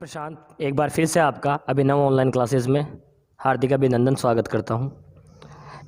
प्रशांत, एक बार फिर से आपका अभिनव ऑनलाइन क्लासेस में हार्दिक अभिनंदन स्वागत करता हूं।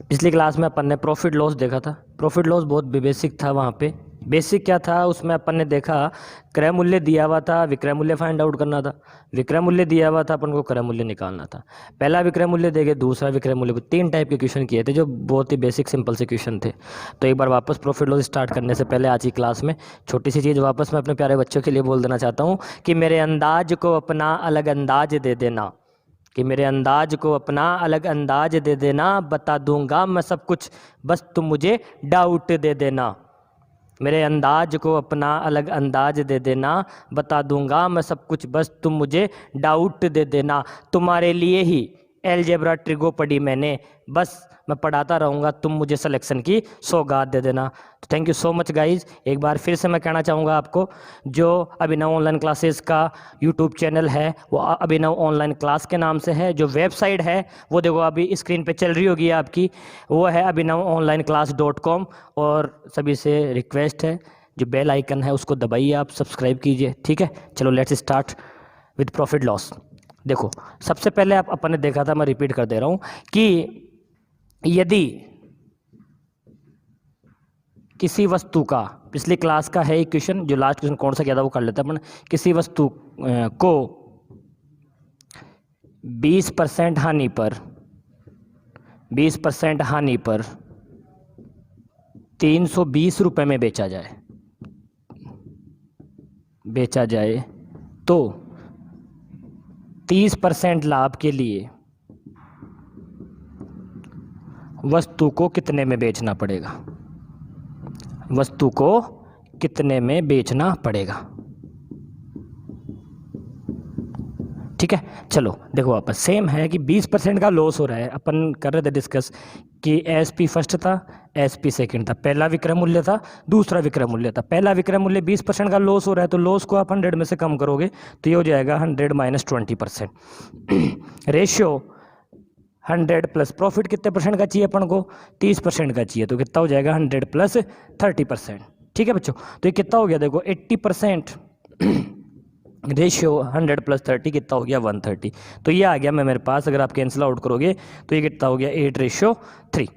पिछली क्लास में अपन ने प्रॉफिट लॉस देखा था। प्रॉफिट लॉस बहुत बेसिक था। वहां पे बेसिक क्या था, उसमें अपन ने देखा क्रय मूल्य दिया हुआ था, विक्रय मूल्य फाइंड आउट करना था। विक्रय मूल्य दिया हुआ था, अपन को क्रय मूल्य निकालना था। पहला विक्रय मूल्य देके दूसरा विक्रय मूल्य, तीन टाइप के क्वेश्चन किए थे जो बहुत ही बेसिक सिंपल से क्वेश्चन थे। तो एक बार वापस प्रॉफिट लॉस स्टार्ट करने से पहले आज की क्लास में छोटी सी चीज़ वापस मैं अपने प्यारे बच्चों के लिए बोल देना चाहता हूँ कि मेरे अंदाज को अपना अलग अंदाज दे देना, कि मेरे अंदाज को अपना अलग अंदाज दे देना, बता दूंगा मैं सब कुछ, बस तुम मुझे डाउट दे देना। मेरे अंदाज को अपना अलग अंदाज दे देना, बता दूंगा मैं सब कुछ, बस तुम मुझे डाउट दे देना। तुम्हारे लिए ही एलजेब्रा ट्रिगो पढ़ी मैंने, बस मैं पढ़ाता रहूँगा, तुम मुझे सिलेक्शन की सौगात दे देना। तो thank you so much guys. एक बार फिर से मैं कहना चाहूँगा आपको, जो अभिनव ऑनलाइन क्लासेस का यूट्यूब चैनल है वो अभिनव ऑनलाइन क्लास के नाम से है। जो वेबसाइट है वो देखो अभी स्क्रीन पे चल रही होगी आपकी, वो है abhinavonlineclass.com। और सभी से रिक्वेस्ट है, जो बेल आइकन है उसको दबाइए, आप सब्सक्राइब कीजिए। ठीक है, चलो let's start with profit loss. देखो सबसे पहले आप अपन ने देखा था, मैं रिपीट कर दे रहा हूँ कि यदि किसी वस्तु का, पिछली क्लास का है एक क्वेश्चन, जो लास्ट क्वेश्चन कौन सा किया था वो कर लेते हैं अपन। किसी वस्तु को 20% हानि पर 20% हानि पर 320 रुपए में बेचा जाए तो 30% लाभ के लिए वस्तु को कितने में बेचना पड़ेगा? वस्तु को कितने में बेचना पड़ेगा? ठीक है, चलो देखो वापस सेम है कि 20% का लॉस हो रहा है। अपन कर रहे थे डिस्कस कि एसपी फर्स्ट था, एसपी सेकंड था, पहला विक्रय मूल्य था, दूसरा विक्रय मूल्य था। पहला विक्रय मूल्य 20% का लॉस हो रहा है, तो लॉस को आप 100 में से कम करोगे तो ये हो जाएगा 100 माइनस 20%। रेशियो 100 प्लस प्रॉफिट कितने परसेंट का चाहिए अपन को? 30% का चाहिए, तो कितना हो जाएगा 100 प्लस 30%। ठीक है बच्चों, तो ये कितना हो गया देखो 80%। रेशियो 100 प्लस 30 कितना हो गया 130। तो ये आ गया मैं मेरे पास, अगर आप कैंसिल आउट करोगे तो ये कितना हो गया 8:3।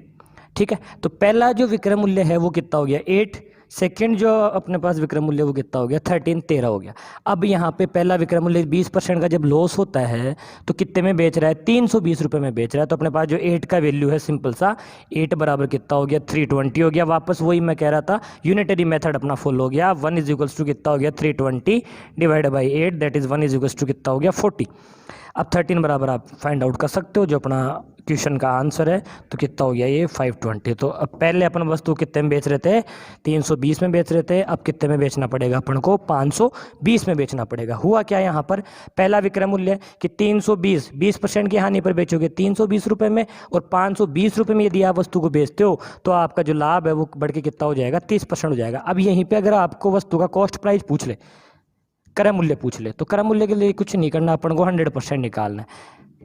ठीक है, तो पहला जो विक्रय मूल्य है वो कितना हो गया 8, सेकंड जो अपने पास विक्रय मूल्य वो कितना हो गया 13 हो गया। अब यहाँ पे पहला विक्रय मूल्य 20% का जब लॉस होता है तो कितने में बेच रहा है? 320 रुपये में बेच रहा है। तो अपने पास जो 8 का वैल्यू है सिंपल सा 8 बराबर कितना हो गया 320 हो गया। वापस वही मैं कह रहा था, यूनिटरी मेथड अपना फुल हो गया। 1 इज इक्वल्स टू कितना हो गया 320 divide by 8, that is 1 is equals to कितना हो गया 40। अब 13 बराबर आप फाइंड आउट कर सकते हो, जो अपना क्वेश्चन का आंसर है। तो कितना हो गया ये 520। तो अब पहले अपन वस्तु कितने में बेच रहे थे? 320 में बेच रहे थे। अब कितने में बेचना पड़ेगा अपन को? 520 में बेचना पड़ेगा। हुआ क्या यहाँ पर? पहला विक्रय मूल्य कि 320, 20% की हानि पर बेचोगे 320 रुपये में, और 520 रुपये में यदि आप वस्तु को बेचते हो तो आपका जो लाभ है वो बढ़ के कितना हो जाएगा 30% हो जाएगा। अब यहीं पर अगर आपको वस्तु का कॉस्ट प्राइस पूछ ले, क्रय मूल्य पूछ ले, तो क्रय मूल्य के लिए कुछ नहीं करना, अपन को 100% निकालना है।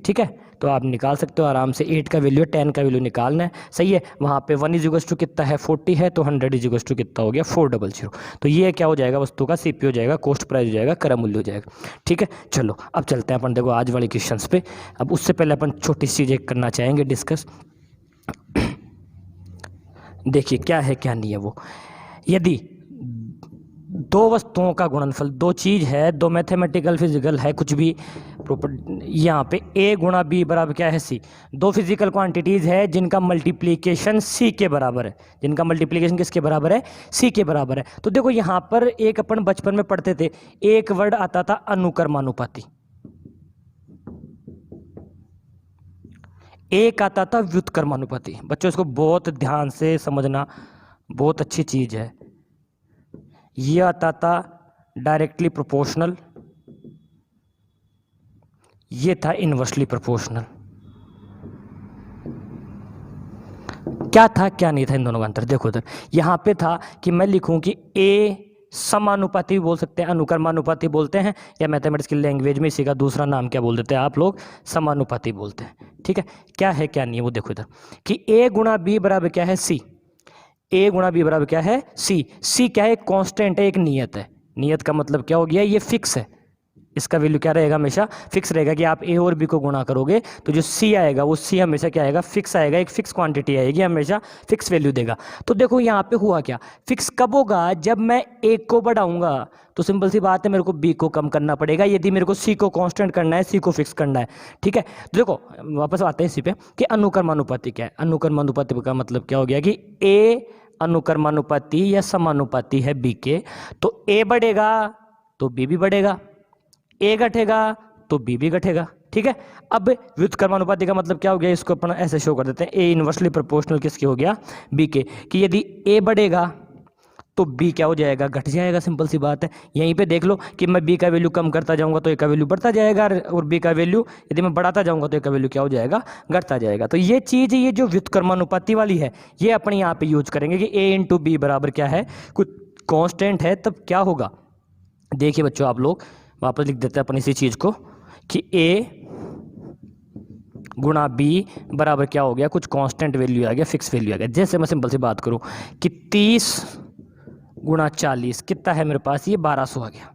ठीक है, तो आप निकाल सकते हो आराम से। 8 का वैल्यू 10 का वैल्यू निकालना है, सही है। वहाँ पे 1 इज इक्वल्स टू कितना है 40 है, तो 100 इज इक्वल्स टू कितना हो गया 400। तो ये क्या हो जाएगा? वस्तु का सीपी हो जाएगा, कॉस्ट प्राइस हो जाएगा, क्रय मूल्य हो जाएगा। ठीक है, चलो अब चलते हैं अपन देखो आज वाले क्वेश्चन पे। अब उससे पहले अपन छोटी सी चीज़ें करना चाहेंगे डिस्कस। देखिए क्या है क्या नहीं है वो। यदि दो वस्तुओं का गुणनफल, दो चीज है, दो मैथमेटिकल फिजिकल है, कुछ भी प्रॉपर, यहाँ पे a गुणा b बराबर क्या है c। दो फिजिकल क्वांटिटीज है जिनका मल्टीप्लिकेशन c के बराबर है। जिनका मल्टीप्लिकेशन किसके बराबर है? c के बराबर है। तो देखो यहाँ पर एक अपन बचपन में पढ़ते थे, एक वर्ड आता था अनुक्रमानुपाती, एक आता था व्युत्क्रमानुपाती। बच्चों इसको बहुत ध्यान से समझना, बहुत अच्छी चीज है। ये आता था डायरेक्टली प्रोपोर्शनल, ये था इनवर्सली प्रोपोर्शनल। क्या था क्या नहीं था इन दोनों का अंतर? देखो इधर यहाँ पे था कि मैं लिखूं कि ए समानुपाती भी बोल सकते हैं, अनुक्रमानुपाती बोलते हैं, या मैथमेटिक्स की लैंग्वेज में इसी का दूसरा नाम क्या बोल देते हैं आप लोग? समानुपाती बोलते हैं। ठीक है, क्या है क्या नहीं है वो देखो इधर कि a गुणा बी बराबर क्या है c। a गुणा बी बराबर क्या है c। c क्या है? एक कांस्टेंट है, एक नियत है। नियत का मतलब क्या हो गया? ये फिक्स है, इसका वैल्यू क्या रहेगा, हमेशा फिक्स रहेगा कि आप ए और बी को गुणा करोगे तो जो सी आएगा वो सी हमेशा क्या आएगा, फिक्स आएगा, एक फिक्स क्वांटिटी आएगी, हमेशा फिक्स वैल्यू देगा। तो देखो यहाँ पे हुआ क्या, फिक्स कब होगा, जब मैं ए को बढ़ाऊंगा तो सिंपल सी बात है मेरे को बी को कम करना पड़ेगा, यदि मेरे को सी को कांस्टेंट करना है, सी को फिक्स करना है। ठीक है, देखो वापस आते हैं इसी पे कि अनुक्रमानुपाती क्या है। अनुक्रमानुपाती का मतलब क्या हो गया कि ए अनुक्रमानुपाती या समानुपाती है बी के, तो ए बढ़ेगा तो बी भी बढ़ेगा, ए घटेगा तो बी भी घटेगा। ठीक है, अब व्युत्क्रमानुपाती का मतलब क्या हो गया, इसको अपन ऐसे शो कर देते हैं, ए इनवर्सली प्रोपोर्शनल किसके हो गया, बी के, कि यदि ए बढ़ेगा तो बी क्या हो जाएगा, घट जाएगा। सिंपल सी बात है, यहीं पे देख लो कि मैं बी का वैल्यू कम करता जाऊंगा तो ए का वैल्यू बढ़ता जाएगा, और बी का वैल्यू यदि मैं बढ़ाता जाऊंगा तो ए का वैल्यू क्या हो जाएगा, घटता जाएगा। तो ये चीज़, ये जो व्युत्क्रमानुपाती वाली है, ये अपन यहाँ पे यूज करेंगे कि ए इंटू बी बराबर क्या है, कुछ कॉन्स्टेंट है, तब क्या होगा। देखिए बच्चों, आप लोग वापस लिख देते हैं अपन इसी चीज़ को कि ए गुणा बी बराबर क्या हो गया, कुछ कांस्टेंट वैल्यू आ गया, फिक्स वैल्यू आ गया। जैसे मैं सिंपल सी बात करूं कि 30 गुणा 40 कितना है मेरे पास, ये 1200 आ गया।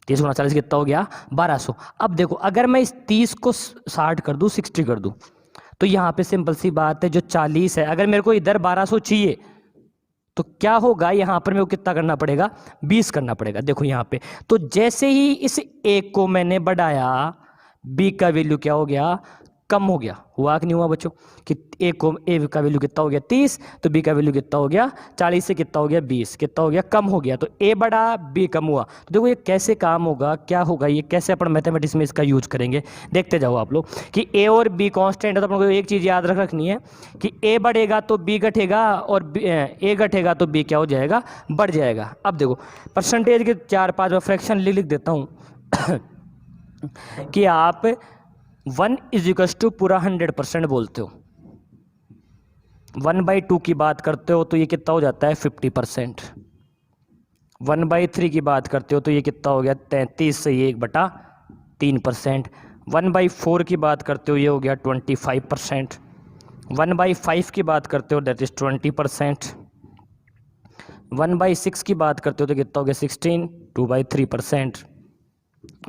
30 गुणा 40 कितना हो गया, 1200। अब देखो अगर मैं इस 30 को 60 कर दूं, 60 कर दूं, तो यहाँ पे सिंपल सी बात है, जो 40 है, अगर मेरे को इधर 1200 चाहिए तो क्या होगा, यहां पर मेरे को कितना करना पड़ेगा, 20 करना पड़ेगा। देखो यहां पे, तो जैसे ही इस एक को मैंने बढ़ाया, बी का वैल्यू क्या हो गया, कम हो गया। हुआ कि नहीं हुआ बच्चों, कि ए को, ए का वैल्यू कितना हो गया 30, तो बी का वैल्यू कितना हो गया 40 से कितना हो गया 20, कितना हो गया, कम हो गया। तो ए बढ़ा बी कम हुआ। तो देखो ये कैसे काम होगा, क्या होगा, ये कैसे अपन मैथमेटिक्स में इसका यूज करेंगे, देखते जाओ आप लोग कि ए और बी कांस्टेंट है, तो अपन को एक चीज़ याद रखनी है कि ए बढ़ेगा तो बी घटेगा, और ए घटेगा तो बी क्या हो जाएगा, बढ़ जाएगा। अब देखो परसेंटेज के 4-5 फ्रैक्शन लिख देता हूँ कि आप 1 = पूरा 100% बोलते हो, 1/2 की बात करते हो तो ये कितना हो जाता है 50%, 1/3 की बात करते हो तो ये कितना हो गया 33 से ये 1/3%, 1/4 की बात करते हो ये हो गया 25%, 1/5 की बात करते हो दैट इज 20%, 1/6 की बात करते हो तो कितना हो गया 16, 2/3%,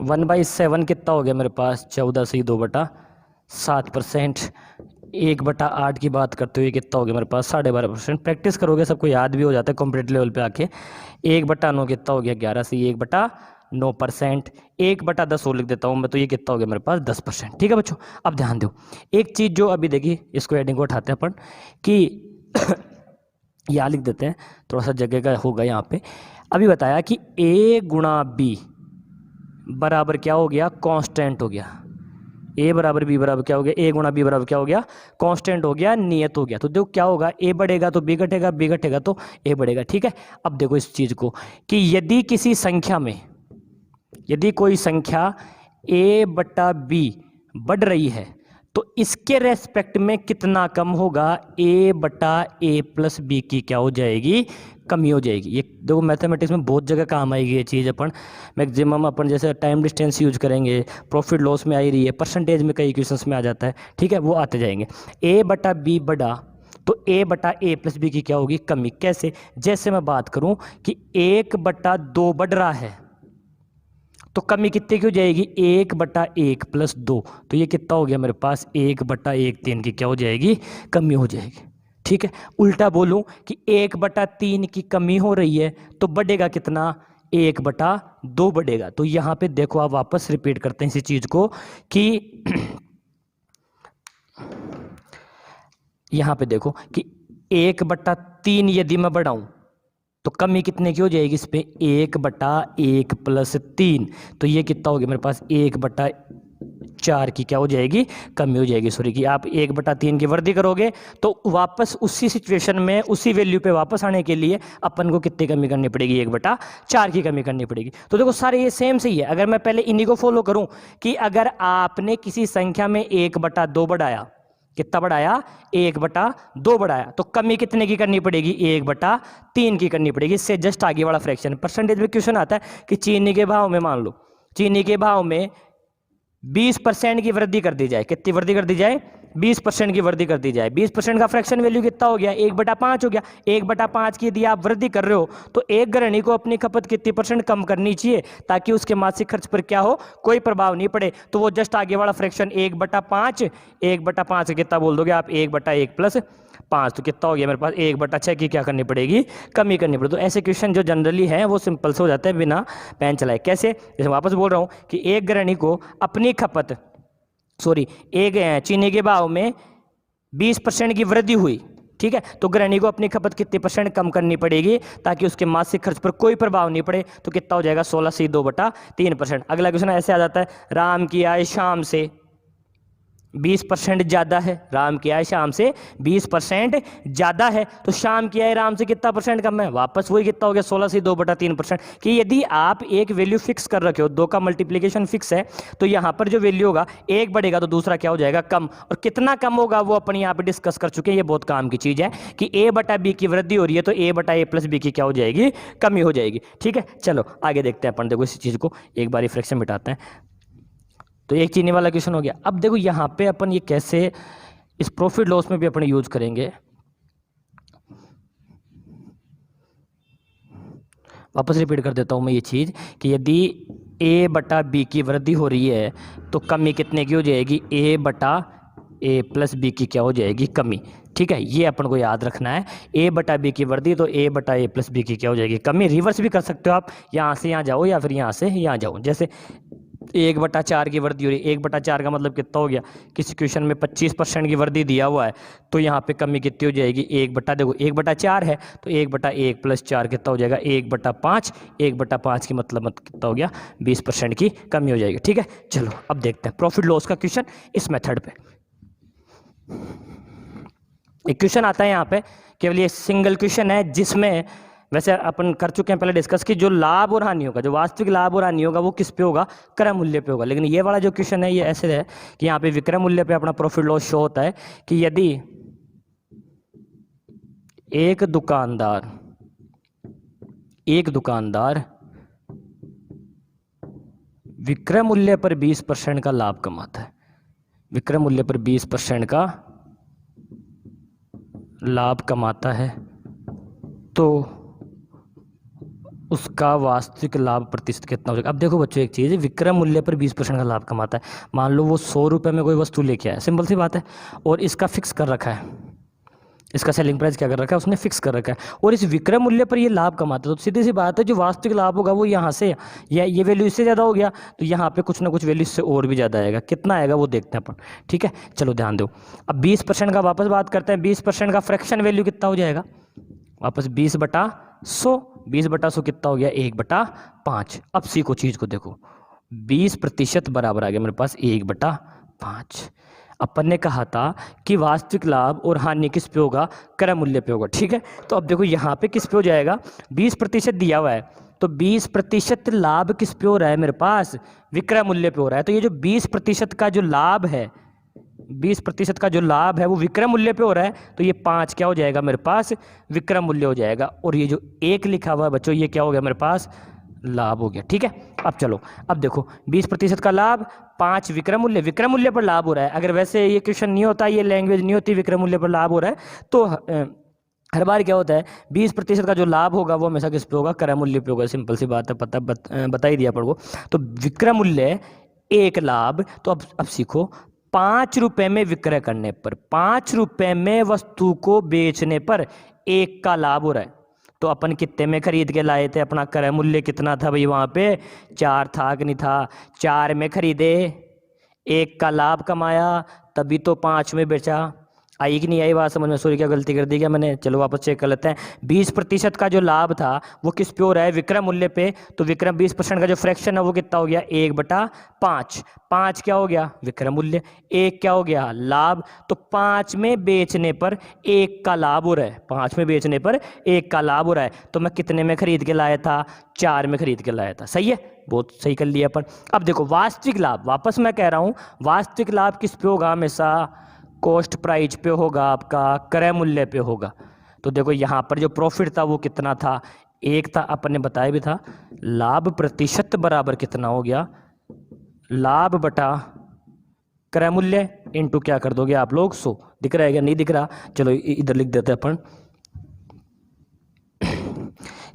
1/7 कितना हो गया मेरे पास 14 से 2/7%, 1/8 की बात करते हुए कितना हो गया मेरे पास 12.5%। प्रैक्टिस करोगे सबको याद भी हो जाता है कॉम्पिटेटिव लेवल पे आके। 1/9 कितना हो गया 11 से 1/9%, 1/10 और लिख देता हूँ मैं, तो ये कितना हो गया मेरे पास 10%। ठीक है बच्चों, अब ध्यान दो एक चीज़ जो अभी देखिए, इसको हेडिंग को उठाते हैं अपन कि यहाँ लिख देते हैं, थोड़ा सा जगह का होगा यहाँ पे। अभी बताया कि ए गुणा बी बराबर क्या हो गया, कांस्टेंट हो गया। ए बराबर बी बराबर क्या हो गया, ए गुणा बी बराबर क्या हो गया, कांस्टेंट हो गया, नियत हो गया। तो देखो क्या होगा, ए बढ़ेगा तो बी घटेगा, बी घटेगा तो ए बढ़ेगा। ठीक है, अब देखो इस चीज को कि यदि किसी संख्या में, यदि कोई संख्या ए बटा बी बढ़ रही है तो इसके रेस्पेक्ट में कितना कम होगा, ए बटा ए प्लस बी की क्या हो जाएगी, कमी हो जाएगी। ये देखो मैथमेटिक्स में बहुत जगह काम आएगी ये चीज़। अपन मैक्सिमम अपन जैसे टाइम डिस्टेंस यूज करेंगे, प्रॉफिट लॉस में आ ही रही है, परसेंटेज में कई क्वेश्चंस में आ जाता है। ठीक है, वो आते जाएंगे। ए बटा बी बढ़ा तो ए बटा ए प्लस बी की क्या होगी, कमी। कैसे, जैसे मैं बात करूं कि 1/2 बढ़ रहा है तो कमी कितने की हो जाएगी, 1/1 + 2, तो ये कितना हो गया मेरे पास 1/1/3 की क्या हो जाएगी, कमी हो जाएगी। ठीक है, उल्टा बोलूं कि 1/3 की कमी हो रही है तो बढ़ेगा कितना, 1/2 बढ़ेगा। तो यहाँ पे देखो, आप वापस रिपीट करते हैं इसी चीज को कि यहाँ पे देखो कि 1/3 यदि मैं बढ़ाऊं तो कमी कितने की हो जाएगी इस पे, 1/1 + 3, तो ये कितना हो गया मेरे पास 1/4 की क्या हो जाएगी, कमी हो जाएगी। सॉरी, कि आप 1/3 की वृद्धि करोगे तो वापस उसी सिचुएशन में, उसी वैल्यू पे वापस आने के लिए अपन को कितनी कमी करनी पड़ेगी, 1/4 की कमी करनी पड़ेगी। तो देखो सारे ये सेम से ही है। अगर मैं पहले इन्हीं को फॉलो करूं कि अगर आपने किसी संख्या में 1/2 बढ़ाया, कितना बढ़ाया, 1/2 बढ़ाया, तो कमी कितने की करनी पड़ेगी, 1/3 की करनी पड़ेगी। इससे जस्ट आगे वाला फ्रैक्शन परसेंटेज में क्वेश्चन आता है कि चीनी के भाव में, मान लो चीनी के भाव में 20% की वृद्धि कर दी जाए, कितनी वृद्धि कर दी जाए, 20% की वृद्धि कर दी जाए, 20% का फ्रैक्शन वैल्यू कितना हो गया, 1/5 हो गया। 1/5 की यदि आप वृद्धि कर रहे हो तो एक गृहिणी को अपनी खपत कितनी % कम करनी चाहिए ताकि उसके मासिक खर्च पर क्या हो, कोई प्रभाव नहीं पड़े। तो वो जस्ट आगे वाला फ्रैक्शन 1/5, 1/5 कितना बोल दोगे आप, 1/1 + 5, तो कितना हो गया मेरे पास, 1/6 की क्या करनी पड़ेगी, कमी करनी पड़ेगी। तो ऐसे क्वेश्चन जो जनरली हैं वो सिंपल से हो जाते हैं बिना पेन चलाए। कैसे, जैसे वापस बोल रहा हूँ कि एक गृहिणी को अपनी खपत एक चीनी के भाव में 20% की वृद्धि हुई, ठीक है, तो गृहिणी को अपनी खपत कितनी % कम करनी पड़ेगी ताकि उसके मासिक खर्च पर कोई प्रभाव नहीं पड़े। तो कितना हो जाएगा, 16/2/3%। अगला क्वेश्चन ऐसे आ जाता है, राम की आय शाम से 20% ज़्यादा है, राम की आय शाम से 20% ज़्यादा है, तो शाम की आय राम से कितना % कम है, वापस वही कितना हो गया, 16/2/3%। कि यदि आप एक वैल्यू फिक्स कर रखे हो, 2 का मल्टीप्लिकेशन फिक्स है, तो यहाँ पर जो वैल्यू होगा एक बढ़ेगा तो दूसरा क्या हो जाएगा, कम। और कितना कम होगा वो अपन यहाँ पे डिस्कस कर चुके हैं, ये बहुत काम की चीज़ है कि a/b की वृद्धि हो रही है तो a/a + b की क्या हो जाएगी, कमी हो जाएगी। ठीक है, चलो आगे देखते हैं अपन। देखो इस चीज़ को एक बार फ्रैक्शन मिटाते हैं। तो एक चीनी वाला क्वेश्चन हो गया। अब देखो यहाँ पे अपन ये कैसे इस प्रॉफिट लॉस में भी अपन यूज करेंगे। वापस रिपीट कर देता हूँ मैं ये चीज़ कि यदि a/b की वृद्धि हो रही है तो कमी कितने की हो जाएगी, a/a + b की क्या हो जाएगी, कमी। ठीक है, ये अपन को याद रखना है। a/b की वृद्धि तो a/a + b की क्या हो जाएगी, कमी। रिवर्स भी कर सकते हो आप, यहाँ से यहाँ जाओ या फिर यहाँ से यहाँ जाओ। जैसे 1/4 की वृद्धि हो रही है, 1/4 का मतलब कितना हो गया, किसी क्वेश्चन में 25% की वृद्धि दिया हुआ है तो यहाँ पे कमी कितनी हो जाएगी, देखो 1/4 है तो 1/1 + 4 कितना हो जाएगा, 1/5। 1/5 की मतलब कितना हो गया, 20% की कमी हो जाएगी। ठीक है, चलो अब देखते हैं प्रॉफिट लॉस का क्वेश्चन इस मेथड पे। एक क्वेश्चन आता है यहाँ पे, केवल ये सिंगल क्वेश्चन है जिसमें वैसे अपन कर चुके हैं पहले डिस्कस कि जो लाभ और हानि होगा, जो वास्तविक लाभ और हानि होगा वो किस पे होगा, क्रय मूल्य पे होगा। लेकिन ये वाला जो क्वेश्चन है ये ऐसे है कि यहाँ पे विक्रय मूल्य पे अपना प्रॉफिट लॉस शो होता है कि यदि एक दुकानदार विक्रय मूल्य पर 20% का लाभ कमाता है, विक्रय मूल्य पर 20% का लाभ कमाता है तो उसका वास्तविक लाभ प्रतिशत कितना हो जाएगा। अब देखो बच्चों एक चीज़, विक्रय मूल्य पर 20% का लाभ कमाता है। मान लो वो 100 रुपये में कोई वस्तु लेके आया, सिंपल सी बात है, और इसका फिक्स कर रखा है, इसका सेलिंग प्राइस क्या कर रखा है, उसने फिक्स कर रखा है, और इस विक्रय मूल्य पर ये लाभ कमाता है। तो सीधी सी बात है जो वास्तविक लाभ होगा वो यहाँ से या ये वैल्यू इससे ज़्यादा हो गया तो यहाँ पे कुछ ना कुछ वैल्यू इससे और भी ज़्यादा आएगा। कितना आएगा वो देखते हैं अपन। ठीक है, चलो ध्यान दो। अब 20% का वापस बात करते हैं। 20% का फ्रैक्शन वैल्यू कितना हो जाएगा, वापस 20/100। 20/100 कितना हो गया, 1/5। अब सीखो चीज़ को, देखो 20% बराबर आ गया मेरे पास 1/5। अपन ने कहा था कि वास्तविक लाभ और हानि किस पे होगा, क्रय मूल्य पे होगा। ठीक है, तो अब देखो यहाँ पे किस पे हो जाएगा, 20% दिया हुआ है तो 20% लाभ किस पे हो रहा है मेरे पास, विक्रय मूल्य पे हो रहा है। तो ये जो 20% का जो लाभ है, 20% का जो लाभ है वो विक्रय मूल्य पे हो रहा है तो ये 5 क्या हो जाएगा मेरे पास, विक्रय मूल्य हो जाएगा। और ये जो 1 लिखा हुआ है बच्चों ये क्या हो गया मेरे पास, लाभ हो गया। ठीक है, अब चलो अब देखो 20% का लाभ, 5 विक्रय मूल्य, विक्रय मूल्य पर लाभ हो रहा है। अगर वैसे ये क्वेश्चन नहीं होता, ये लैंग्वेज नहीं होती, विक्रय मूल्य पर लाभ हो रहा है तो हर बार क्या होता है 20% का जो लाभ होगा वो हमेशा किस पे होगा, क्रय मूल्य पे होगा। सिंपल सी बात है, बता ही दिया पड़ो। तो विक्रय मूल्य 1 लाभ, तो अब सीखो 5 रुपए में विक्रय करने पर, 5 रुपए में वस्तु को बेचने पर 1 का लाभ हो रहा है। तो अपन कितने में खरीद के लाए थे, अपना क्रय मूल्य कितना था भाई, वहाँ पे 4 था कि नहीं था, 4 में खरीदे, 1 का लाभ कमाया, तभी तो 5 में बेचा। आई कि नहीं आई बात समझ में, सॉरी क्या गलती कर दी क्या मैंने, चलो वापस चेक कर लेते हैं। 20% का जो लाभ था वो किस पे हो रहा है, विक्रय मूल्य पे। तो विक्रय 20% का जो फ्रैक्शन है वो कितना हो गया, 1/5। 5 क्या हो गया, विक्रय मूल्य, 1 क्या हो गया, लाभ। तो 5 में बेचने पर 1 का लाभ हो रहा है, 5 में बेचने पर 1 का लाभ हो रहा है। तो मैं कितने में खरीद के लाया था, 4 में खरीद के लाया था। सही है, बहुत सही कर लिया अपन। अब देखो वास्तविक लाभ, वापस मैं कह रहा हूँ वास्तविक लाभ किस पे होगा, हमेशा कॉस्ट प्राइस पे होगा, आपका क्रय मूल्य पे होगा। तो देखो यहाँ पर जो प्रॉफिट था वो कितना था, 1 था, अपन ने बताया भी था। लाभ प्रतिशत बराबर कितना हो गया, लाभ बटा क्रय मूल्य, इंटू क्या कर दोगे आप लोग 100। दिख रहा है क्या? नहीं दिख रहा? चलो इधर लिख देते हैं अपन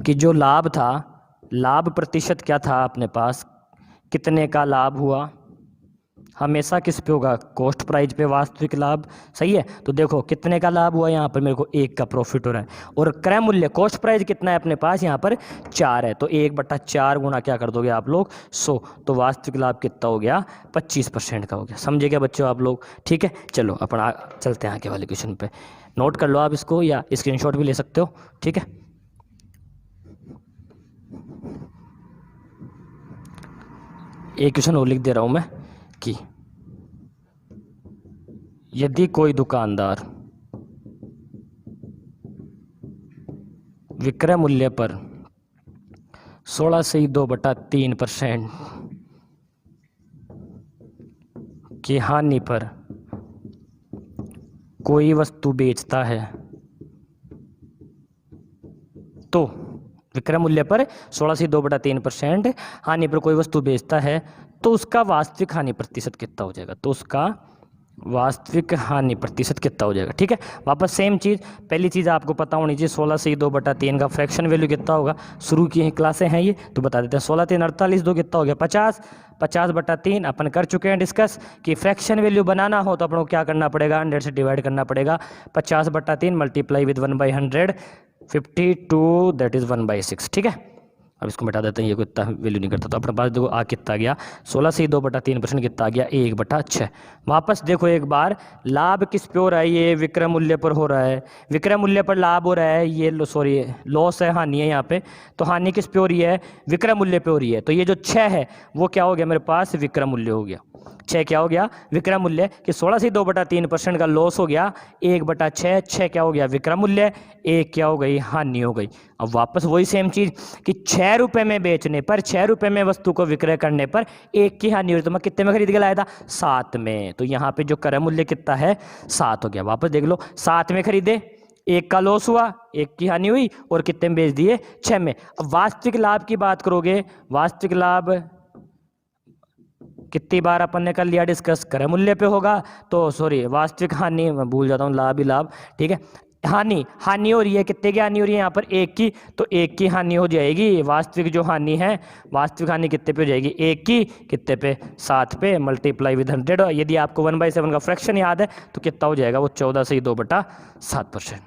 कि जो लाभ था, लाभ प्रतिशत क्या था अपने पास, कितने का लाभ हुआ, हमेशा किस पे होगा? कॉस्ट प्राइस पे वास्तविक लाभ। सही है। तो देखो कितने का लाभ हुआ, यहाँ पर मेरे को 1 का प्रॉफिट हो रहा है, और क्रय मूल्य कॉस्ट प्राइस कितना है अपने पास, यहाँ पर 4 है, तो 1/4 गुणा क्या कर दोगे आप लोग 100, तो वास्तविक लाभ कितना हो गया? 25% का हो गया। समझे क्या बच्चों आप लोग? ठीक है, चलो अपन चलते हैं आगे वाले क्वेश्चन पे। नोट कर लो आप इसको या स्क्रीनशॉट भी ले सकते हो। ठीक है, एक क्वेश्चन और लिख दे रहा हूं मैं कि यदि कोई दुकानदार विक्रय मूल्य पर 16/3% की हानि पर कोई वस्तु बेचता है, तो विक्रय मूल्य पर 16/3% हानि पर कोई वस्तु बेचता है, तो उसका वास्तविक हानि प्रतिशत कितना हो जाएगा? तो उसका वास्तविक हानि प्रतिशत कितना हो जाएगा? ठीक है, वापस सेम चीज़, पहली चीज़ आपको पता होनी चाहिए 16/2/3 का फ्रैक्शन वैल्यू कितना होगा। शुरू की क्लासें हैं ये, तो बता देते हैं। 16×3 48, 2 कितना हो गया? 50। 50/3 अपन कर चुके हैं डिस्कस कि फ्रैक्शन वैल्यू बनाना हो तो अपन को क्या करना पड़ेगा? 100 से डिवाइड करना पड़ेगा। 50/3 मल्टीप्लाई विद 1/100, 52, दैट इज़ 1/6। ठीक है, अब इसको मिटा देते हैं, ये कोई इतना वैल्यू नहीं करता। तो अपने पास देखो कितना गया 16/2/3% कितना गया? 1/6। वापस देखो एक बार, लाभ किस पे हो रहा है? ये विक्रय मूल्य पर हो रहा है। विक्रय मूल्य पर लाभ हो रहा है, ये सॉरी लॉस है, हानि है यहाँ पे। तो हानि किस पे हो रही है? विक्रय मूल्य पे हो रही है। तो ये जो 6 है वो क्या हो गया मेरे पास? विक्रय मूल्य हो गया। 6 क्या हो गया? विक्रय मूल्य। कि 16/2/3% का लॉस हो गया 1/6, 6 क्या हो गया? विक्रय मूल्य, 1 क्या हो गई? हानि हो गई। अब वापस वही सेम चीज कि 6 रुपए में बेचने पर, 6 रुपए में वस्तु को विक्रय करने पर 1 की हानि हुई। तो मैं कितने में खरीद के लाया था? 7 में। तो यहाँ पे जो क्रय मूल्य कितना है? 7 हो गया। वापस देख लो, 7 में खरीदे, 1 का लॉस हुआ, 1 की हानि हुई, और कितने में बेच दिए? 6 में। अब वास्तविक लाभ की बात करोगे, वास्तविक लाभ कितनी बार अपन ने कर लिया डिस्कस? क्रय मूल्य पे होगा, तो सॉरी वास्तविक हानि, मैं भूल जाता हूँ, लाभ ही लाभ। ठीक है, हानि हो रही है, कितने की हानि हो रही है यहाँ पर? 1 की, तो 1 की हानि हो जाएगी। वास्तविक जो हानि है, वास्तविक हानि कितने पे हो जाएगी? 1 की, कितने पे? 7 पे, मल्टीप्लाई विद 100। यदि आपको 1/7 का फ्रैक्शन याद है तो कितना हो जाएगा? वो 14/2/7%।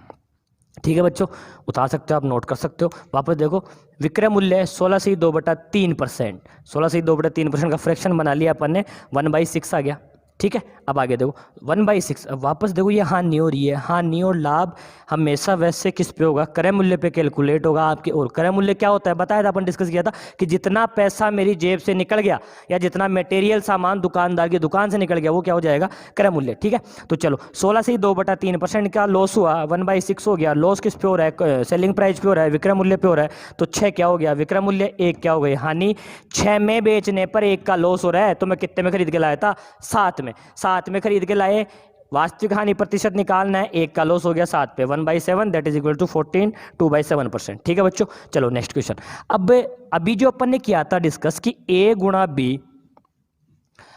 ठीक है बच्चों, उतार सकते हो आप, नोट कर सकते हो। वापस देखो, विक्रय मूल्य 16/2/3%, 16/2/3% का फ्रैक्शन बना लिया अपन ने, 1/6 आ गया। ठीक है, अब आगे देखो 1/6। अब वापस देखो ये हानि हो रही है, हानि और लाभ हमेशा वैसे किस पे होगा? क्रय मूल्य पे कैलकुलेट होगा आपके। और क्रय मूल्य क्या होता है बताया था, अपन डिस्कस किया था कि जितना पैसा मेरी जेब से निकल गया या जितना मटेरियल सामान दुकानदार की दुकान से निकल गया वो क्या हो जाएगा? क्रय मूल्य। ठीक है, तो चलो 16/2/3% का लॉस हुआ, 1/6 हो गया। लॉस किस पे हो रहा है? सेलिंग प्राइस पे हो रहा है, विक्रय मूल्य पे हो रहा है। तो 6 क्या हो गया? विक्रय मूल्य, 1 क्या हो गई? हानि। 6 में बेचने पर 1 का लॉस हो रहा है, तो मैं कितने में खरीद के लाया था? 7 में। 7 में खरीद के लाए, वास्तविक हानि प्रतिशत निकालना है, 1 का लॉस हो गया 7 पे, 1/7, दैट इज इक्वल टू 14, 2/7%। ठीक है बच्चों, चलो नेक्स्ट क्वेश्चन। अब अभी जो अपन ने किया था डिस्कस कि A गुणा B,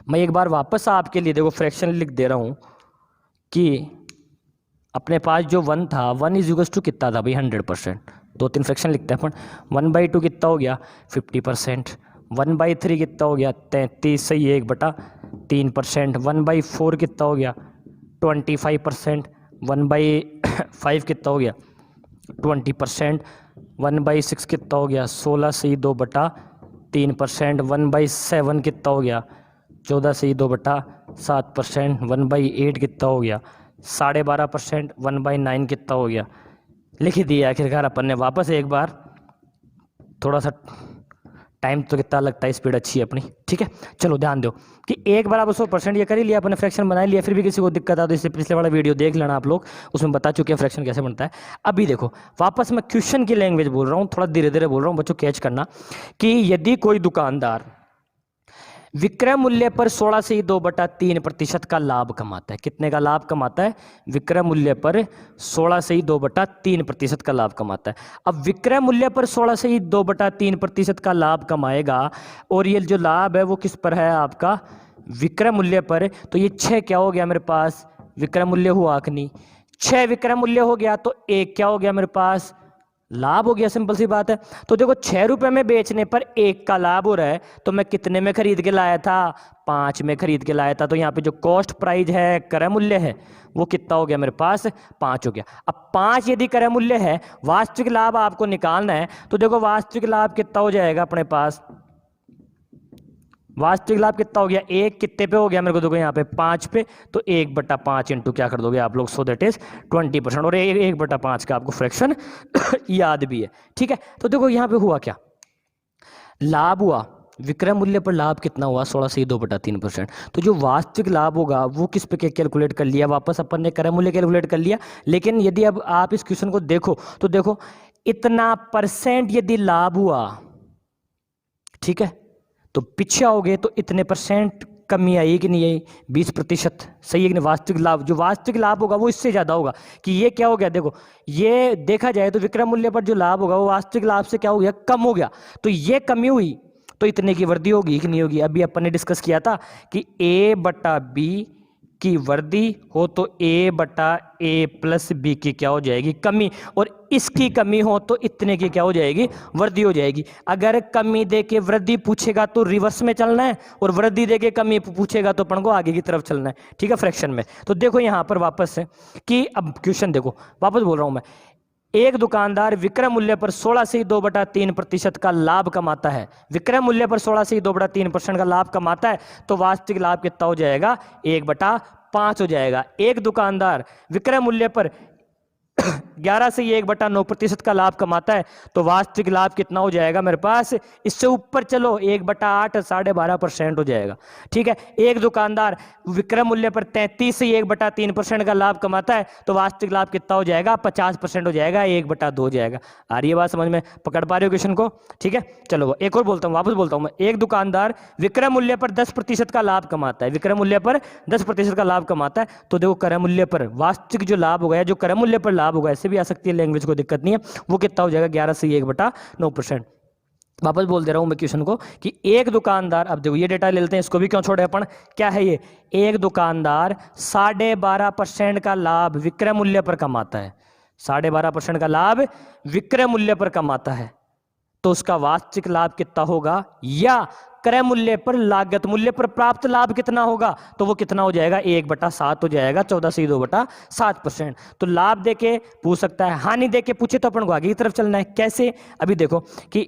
मैं एक बार वापस आपके लिए देखो फ्रैक्शन लिख दे रहा हूं कि अपने पास जो 1 था, 1 इज इक्वल टू कितना था भाई? 100%। 2-3 फ्रैक्शन लिखते हैं अपन। 1/2 कितना हो गया? 50%। 1/3 कितना हो गया? 33, सही है, 1/3%। 1/4 कितना हो गया? 25%। 1/5 कितना हो गया? 20%। 1/6 कितना हो गया? 16/2/3%। 1/7 कितना हो गया? 14/2/7%। 1/8 कितना हो गया? 12.5%। 1/9 कितना हो गया? लिख ही दिया आखिरकार अपन ने। वापस एक बार, थोड़ा सा टाइम तो कितना लगता है, स्पीड अच्छी है अपनी। ठीक है, चलो ध्यान दो कि 1/100% ये कर ही लिया अपने, फ्रैक्शन बना लिया। फिर भी किसी को दिक्कत आ तो इससे पिछले वाला वीडियो देख लेना आप लोग, उसमें बता चुके हैं फ्रैक्शन कैसे बनता है। अभी देखो वापस मैं क्वेश्चन की लैंग्वेज बोल रहा हूँ, थोड़ा धीरे धीरे बोल रहा हूँ बच्चों, कैच करना। कि यदि कोई दुकानदार विक्रय मूल्य पर 16/2/3% का लाभ कमाता है, कितने का लाभ कमाता है? विक्रय मूल्य पर 16/2/3% का लाभ कमाता है। अब विक्रय मूल्य पर 16/2/3% का लाभ कमाएगा, और ये जो लाभ है वो किस पर है आपका? विक्रय मूल्य पर, तो ये 6 क्या हो गया मेरे पास, विक्रय मूल्य हुआ कि नहीं, 6 विक्रय मूल्य हो गया, तो 1 क्या हो गया मेरे पास, लाभ हो गया। सिंपल सी बात है। तो देखो 6 रुपए में बेचने पर 1 का लाभ हो रहा है, तो मैं कितने में खरीद के लाया था, 5 में खरीद के लाया था। तो यहाँ पे जो कॉस्ट प्राइस है, क्रय मूल्य है, वो कितना हो गया मेरे पास, 5 हो गया। अब 5 यदि क्रय मूल्य है, वास्तविक लाभ आपको निकालना है, तो देखो वास्तविक लाभ कितना हो जाएगा अपने पास, वास्तविक लाभ कितना हो गया, 1 कितने पे हो गया मेरे को, देखो यहाँ पे 5 पे, तो 1/5 इंटू क्या कर दोगे आप लोग, सो दैट इज 20%। और 1/5 का आपको फ्रैक्शन याद भी है, ठीक है। तो देखो यहाँ पे हुआ क्या, लाभ हुआ, विक्रय मूल्य पर लाभ कितना हुआ, 16 से 2/3%। तो जो वास्तविक लाभ होगा वो किस पे कैलकुलेट कर लिया, वापस अपन ने क्रय मूल्य कैलकुलेट कर लिया। लेकिन यदि अब आप इस क्वेश्चन को देखो, तो देखो इतना परसेंट यदि लाभ हुआ, ठीक है, तो पीछे आओगे तो इतने परसेंट कमी आई कि नहीं आई, 20%, सही है कि नहीं। वास्तविक लाभ, जो वास्तविक लाभ होगा वो इससे ज़्यादा होगा, कि ये क्या हो गया, देखो ये देखा जाए तो विक्रय मूल्य पर जो लाभ होगा वो वास्तविक लाभ से क्या हो गया, कम हो गया। तो ये कमी हुई तो इतने की वृद्धि होगी कि नहीं होगी। अभी अपन ने डिस्कस किया था कि A/B की वृद्धि हो तो A/A+B की क्या हो जाएगी, कमी, और इसकी कमी हो तो इतने की क्या हो जाएगी, वृद्धि हो जाएगी। अगर कमी दे के वृद्धि पूछेगा तो रिवर्स में चलना है, और वृद्धि दे के कमी पूछेगा तो अपन को आगे की तरफ चलना है, ठीक है, फ्रैक्शन में। तो देखो यहाँ पर वापस से कि अब क्वेश्चन देखो, वापस बोल रहा हूँ मैं, एक दुकानदार विक्रय मूल्य पर 16 से 2/3% का लाभ कमाता है, विक्रय मूल्य पर 16 से 2/3% का लाभ कमाता है, तो वास्तविक लाभ कितना हो जाएगा, 1/5 हो जाएगा। एक दुकानदार विक्रय मूल्य पर 11 से 1/9% का लाभ कमाता है, तो वास्तविक लाभ कितना हो जाएगा मेरे पास, इससे ऊपर चलो 1/8, 12.5% हो जाएगा, ठीक है। एक दुकानदार विक्रय मूल्य पर 33 से 1/3% का लाभ कमाता है, तो वास्तविक लाभ कितना हो जाएगा, 50% हो जाएगा, 1/2 हो जाएगा। आ रही है बात समझ में, पकड़ पा रहे हो क्वेश्चन को, ठीक है। चलो एक और बोलता हूँ, वापस बोलता हूँ मैं, एक दुकानदार विक्रय मूल्य पर 10% का लाभ कमाता है, विक्रय मूल्य पर 10% का लाभ कमाता है, तो देखो क्रय मूल्य पर वास्तविक जो लाभ होगा, जो क्रय मूल्य पर लाभ होगा, ऐसे भी आ सकती है लैंग्वेज, को दिक्कत नहीं है, वो कितना हो जाएगा, 11 से 1/9%। वापस बोल दे रहा हूं मैं क्वेश्चन को कि एक दुकानदार, अब देखो ये डेटा ले लेते हैं, इसको भी क्यों छोड़े अपन, क्या है ये, एक दुकानदार 12.5% का लाभ विक्रय मूल्य पर कमाता है, 12.5% का लाभ विक्रय मूल्य पर कमाता है, तो उसका वास्तविक लाभ कितना होगा, या क्रय मूल्य पर लागत मूल्य पर प्राप्त लाभ कितना होगा, तो वो कितना हो जाएगा, 1/7 हो जाएगा, 14 से 2/7%। तो लाभ देके पूछ सकता है, हानि देके पूछे तो अपन को आगे की तरफ चलना है। कैसे, अभी देखो कि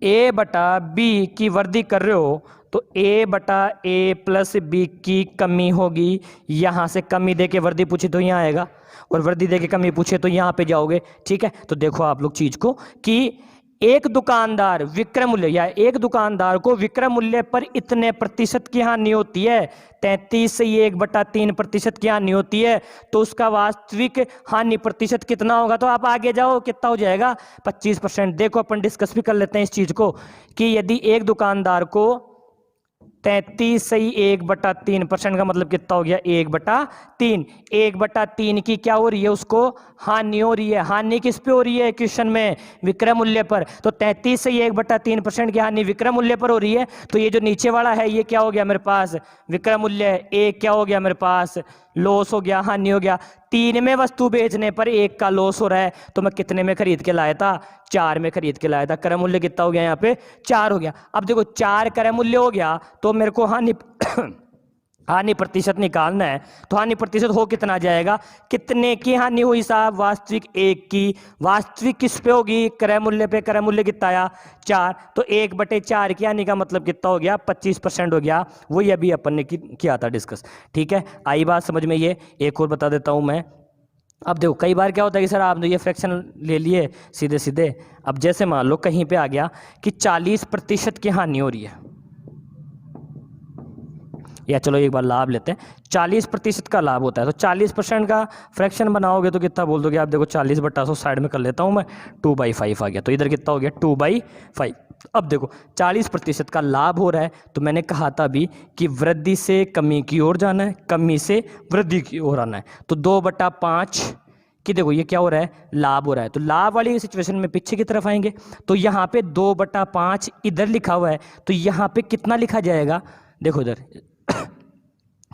A/B की वृद्धि कर रहे हो, तो A/A+B की कमी होगी, यहां से कमी देके वृद्धि पूछे तो यहाँ आएगा, और वृद्धि देके कमी पूछे तो यहाँ पे जाओगे, ठीक है। तो देखो आप लोग चीज को कि एक दुकानदार विक्रय मूल्य, या एक दुकानदार को विक्रय मूल्य पर इतने प्रतिशत की हानि होती है, 33 से 1/3% की हानि होती है, तो उसका वास्तविक हानि प्रतिशत कितना होगा, तो आप आगे जाओ, कितना हो जाएगा, 25%। देखो अपन डिस्कस भी कर लेते हैं इस चीज को कि यदि एक दुकानदार को 33 से 1/3% का मतलब कितना हो गया, 1/3, 1/3 की क्या हो रही है, उसको हानि हो रही है। हानि किस पे हो रही है क्वेश्चन में, विक्रय मूल्य पर, तो 33 से 1/3% की हानि विक्रय मूल्य पर हो रही है, तो ये जो नीचे वाला है ये क्या हो गया मेरे पास, विक्रय मूल्य, एक क्या हो गया मेरे पास, लॉस हो गया, हानि हो गया। 3 में वस्तु बेचने पर 1 का लॉस हो रहा है, तो मैं कितने में खरीद के लाया था, 4 में खरीद के लाया था, क्रय मूल्य कितना हो गया यहाँ पे, 4 हो गया। अब देखो 4 क्रय मूल्य हो गया, तो मेरे को हानि प्रतिशत निकालना है, तो हानि प्रतिशत हो कितना जाएगा, कितने की हानि हुई साहब, वास्तविक 1 की। वास्तविक किस पे होगी, क्रय मूल्य पे, क्रय मूल्य कितना आया, 4, तो 1/4 की हानि का मतलब कितना हो गया, 25% हो गया। वही अभी अपन ने किया था डिस्कस, ठीक है। आई बात समझ में, ये एक और बता देता हूं मैं। अब देखो कई बार क्या होता है कि सर आपने ये फ्रैक्शन ले लिए सीधे सीधे, अब जैसे मान लो कहीं पे आ गया कि 40% की हानि हो रही है, या चलो एक बार लाभ लेते हैं, 40% का लाभ होता है, तो 40% का फ्रैक्शन बनाओगे तो कितना बोल दोगे आप, देखो 40/100 साइड में कर लेता हूं मैं, 2/5 आ गया, तो इधर कितना हो गया, 2/5। अब देखो 40% का लाभ हो रहा है, तो मैंने कहा था अभी कि वृद्धि से कमी की ओर जाना है, कमी से वृद्धि की ओर आना है, तो 2/5 कि देखो ये क्या हो रहा है, लाभ हो रहा है। तो लाभ वाली सिचुएशन में पीछे की तरफ आएंगे तो यहाँ पे 2/5 इधर लिखा हुआ है, तो यहाँ पे कितना लिखा जाएगा, देखो इधर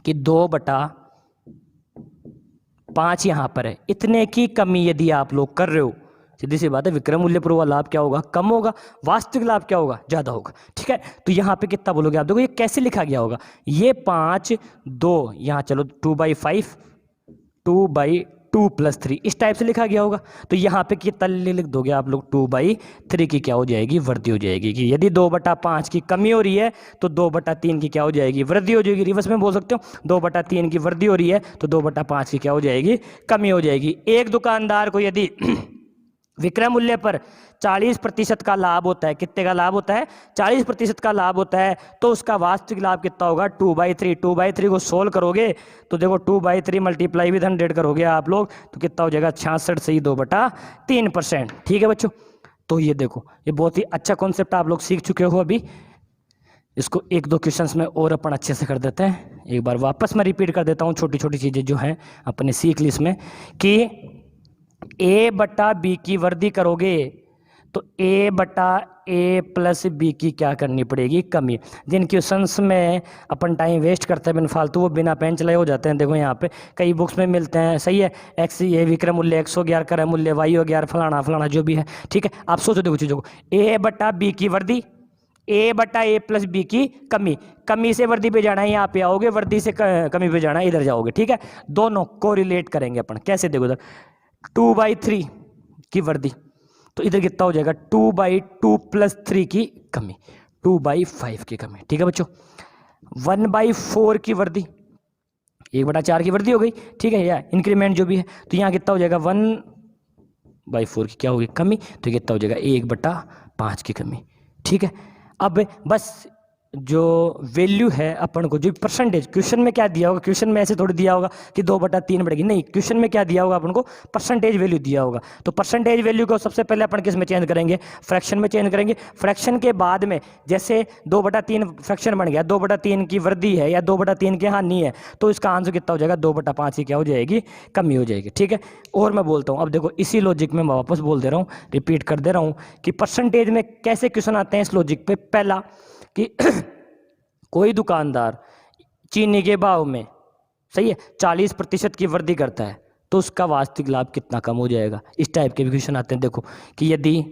कि 2/5 यहाँ पर है। इतने की कमी यदि आप लोग कर रहे हो, सीधी सी बात है, विक्रय मूल्य पर हुआ लाभ क्या होगा, कम होगा, वास्तविक लाभ क्या होगा, ज्यादा होगा। ठीक है, तो यहाँ पे कितना बोलोगे आप, देखो ये कैसे लिखा गया होगा, ये 5 2 यहाँ चलो 2/5 2/2 + 3 इस टाइप से लिखा गया होगा। तो यहाँ पे कितना लिख दोगे आप लोग, 2/3 की क्या हो जाएगी, वृद्धि हो जाएगी। कि यदि 2/5 की कमी हो रही है तो 2/3 की क्या हो जाएगी, वृद्धि हो जाएगी। रिवर्स में बोल सकते हो, 2/3 की वृद्धि हो रही है तो 2/5 की क्या हो जाएगी, कमी हो जाएगी। एक दुकानदार को यदि विक्रय मूल्य पर 40% का लाभ होता है, कितने का लाभ होता है, 40% का लाभ होता है, तो उसका वास्तविक लाभ कितना होगा, 2/3। 2/3 को सोल्व करोगे तो देखो 2/3 मल्टीप्लाई विद 100 करोगे आप लोग तो कितना हो जाएगा, 66 से ही 2/3%। ठीक है बच्चों, तो ये देखो ये बहुत ही अच्छा कॉन्सेप्ट आप लोग सीख चुके हो। अभी इसको 1-2 क्वेश्चंस में और अपन अच्छे से कर देते हैं। एक बार वापस मैं रिपीट कर देता हूँ, छोटी छोटी चीज़ें जो हैं अपने सीख ली इसमें, कि A/B की वृद्धि करोगे तो A/A + B की क्या करनी पड़ेगी, कमी। जिन क्वेश्चंस में अपन टाइम वेस्ट करते हैं बिन फालतू, वो बिना पेन चलाए हो जाते हैं। देखो यहाँ पे कई बुक्स में मिलते हैं, सही है, एक्स ये विक्रय मूल्य, x हो गया, क्रय मूल्य y हो गया, फलाना फलाना जो भी है। ठीक है, आप सोचो देखो चीज़ों को, A/B की वृद्धि, A/A + B की कमी, कमी से वृद्धि पे जाना है यहाँ पे आओगे, वृद्धि से कमी पे जाना है इधर जाओगे। ठीक है, दोनों को रिलेट करेंगे अपन, कैसे देखो इधर 2/3 की वृद्धि तो इधर कितना हो जाएगा, 2/2 + 3 की कमी, 2/5 की कमी। ठीक है बच्चों, 1/4 की वृद्धि, 1/4 की वृद्धि हो गई। ठीक है, या इंक्रीमेंट जो भी है, तो यहाँ कितना हो जाएगा, 1/4 की क्या होगी, कमी, तो कितना हो जाएगा, 1/5 की कमी। ठीक है, अब बस जो वैल्यू है अपन को, जो परसेंटेज क्वेश्चन में क्या दिया होगा, क्वेश्चन में ऐसे थोड़ी दिया होगा कि 2/3 बढ़ेगी, नहीं, क्वेश्चन में क्या दिया होगा अपन को, परसेंटेज वैल्यू दिया होगा। तो परसेंटेज वैल्यू को सबसे पहले अपन किस में चेंज करेंगे, फ्रैक्शन में चेंज करेंगे। फ्रैक्शन के बाद में जैसे 2/3 फ्रैक्शन बन गया, 2/3 की वृद्धि है या 2/3 की हानि है, तो इसका आंसर कितना हो जाएगा, 2/5 की क्या हो जाएगी, कमी हो जाएगी। ठीक है, और मैं बोलता हूँ, अब देखो इसी लॉजिक में मैं वापस बोल दे रहा हूँ, रिपीट कर दे रहा हूँ कि परसेंटेज में कैसे क्वेश्चन आते हैं इस लॉजिक पे। पहला कि कोई दुकानदार चीनी के भाव में, सही है, 40% की वृद्धि करता है तो उसका वास्तविक लाभ कितना कम हो जाएगा। इस टाइप के भी क्वेश्चन आते हैं। देखो कि यदि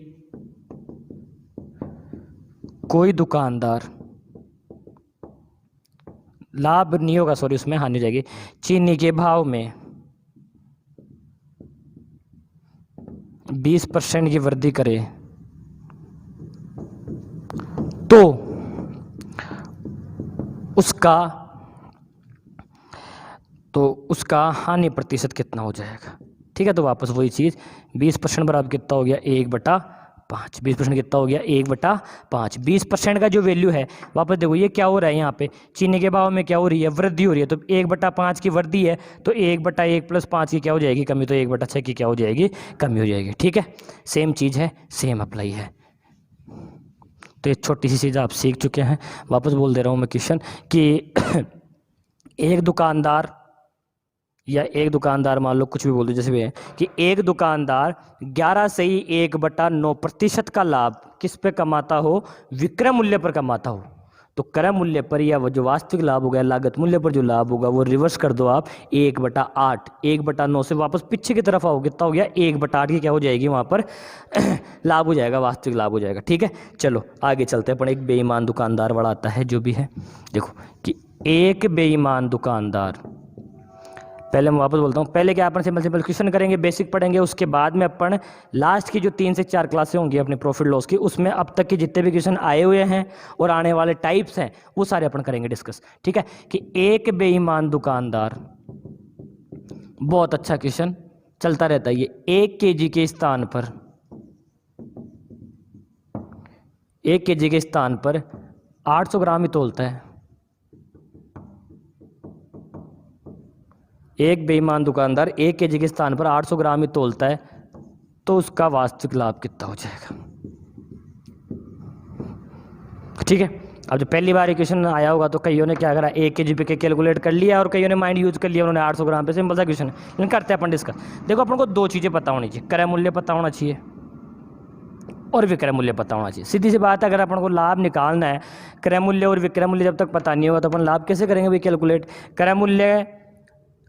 कोई दुकानदार, लाभ नहीं होगा, सॉरी उसमें हानि हो जाएगी, चीनी के भाव में 20% की वृद्धि करे तो उसका हानि प्रतिशत कितना हो जाएगा। ठीक है, तो वापस वही चीज़, 20% बराबर कितना हो गया, 1/5। 20% कितना हो गया, 1/5। 20% का जो वैल्यू है, वापस देखो ये क्या हो रहा है, यहाँ पे चीनी के भाव में क्या हो रही है, वृद्धि हो रही है, तो 1/5 की वृद्धि है तो 1/1 + 5 की क्या हो जाएगी, कमी, तो 1/6 की क्या हो जाएगी, कमी हो जाएगी। ठीक है, सेम चीज़ है, सेम अप्लाई है। तो ये छोटी सी चीज़ आप सीख चुके हैं। वापस बोल दे रहा हूँ मैं क्वेश्चन कि एक दुकानदार मान लो कुछ भी बोल दो, जैसे भी है कि एक दुकानदार 11 से ही 1/9% का लाभ किस पे कमाता हो, विक्रय मूल्य पर कमाता हो। तो क्रय मूल्य पर या वो जो वास्तविक लाभ होगा, लागत मूल्य पर जो लाभ होगा वो रिवर्स कर दो आप, 1/8। 1/9 से वापस पीछे की तरफ आओ, कितना हो गया, 1/8 की क्या हो जाएगी, वहाँ पर लाभ हो जाएगा, वास्तविक लाभ हो जाएगा। ठीक है, चलो आगे चलते हैं। पर एक बेईमान दुकानदार वाला आता है जो भी है, देखो कि एक बेईमान दुकानदार, पहले मैं वापस बोलता हूँ, पहले क्या अपन सिंपल क्वेश्चन करेंगे, बेसिक पढ़ेंगे, उसके बाद में अपन लास्ट की जो 3 से 4 क्लासें होंगी अपने प्रॉफिट लॉस की, उसमें अब तक के जितने भी क्वेश्चन आए हुए हैं और आने वाले टाइप्स हैं वो सारे अपन करेंगे डिस्कस। ठीक है, कि एक बेईमान दुकानदार, बहुत अच्छा क्वेश्चन चलता रहता है ये, 1 kg के स्थान पर 1 kg के स्थान पर 800 ग्राम ही तोलता है। एक बेईमान दुकानदार 1 kg के स्थान पर 800 ग्राम ही तोलता है तो उसका वास्तविक लाभ कितना हो जाएगा। ठीक है, अब जो पहली बार क्वेश्चन आया होगा तो कईयों ने क्या करा, 1 kg पे कैलकुलेट कर लिया और कईयों ने माइंड यूज कर लिया, उन्होंने 800 ग्राम पे। सिंपल सा क्वेश्चन है, लेकिन करते हैं अपन डिस्कस। देखो अपन को दो चीज़ें पता होनी चाहिए, क्रय मूल्य पता होना चाहिए और विक्रय मूल्य पता होना चाहिए। सीधी सी बात है, अगर अपन को लाभ निकालना है, क्रय मूल्य और विक्रय मूल्य जब तक पता नहीं होगा तो अपन लाभ कैसे करेंगे भाई कैलकुलेट। क्रय मूल्य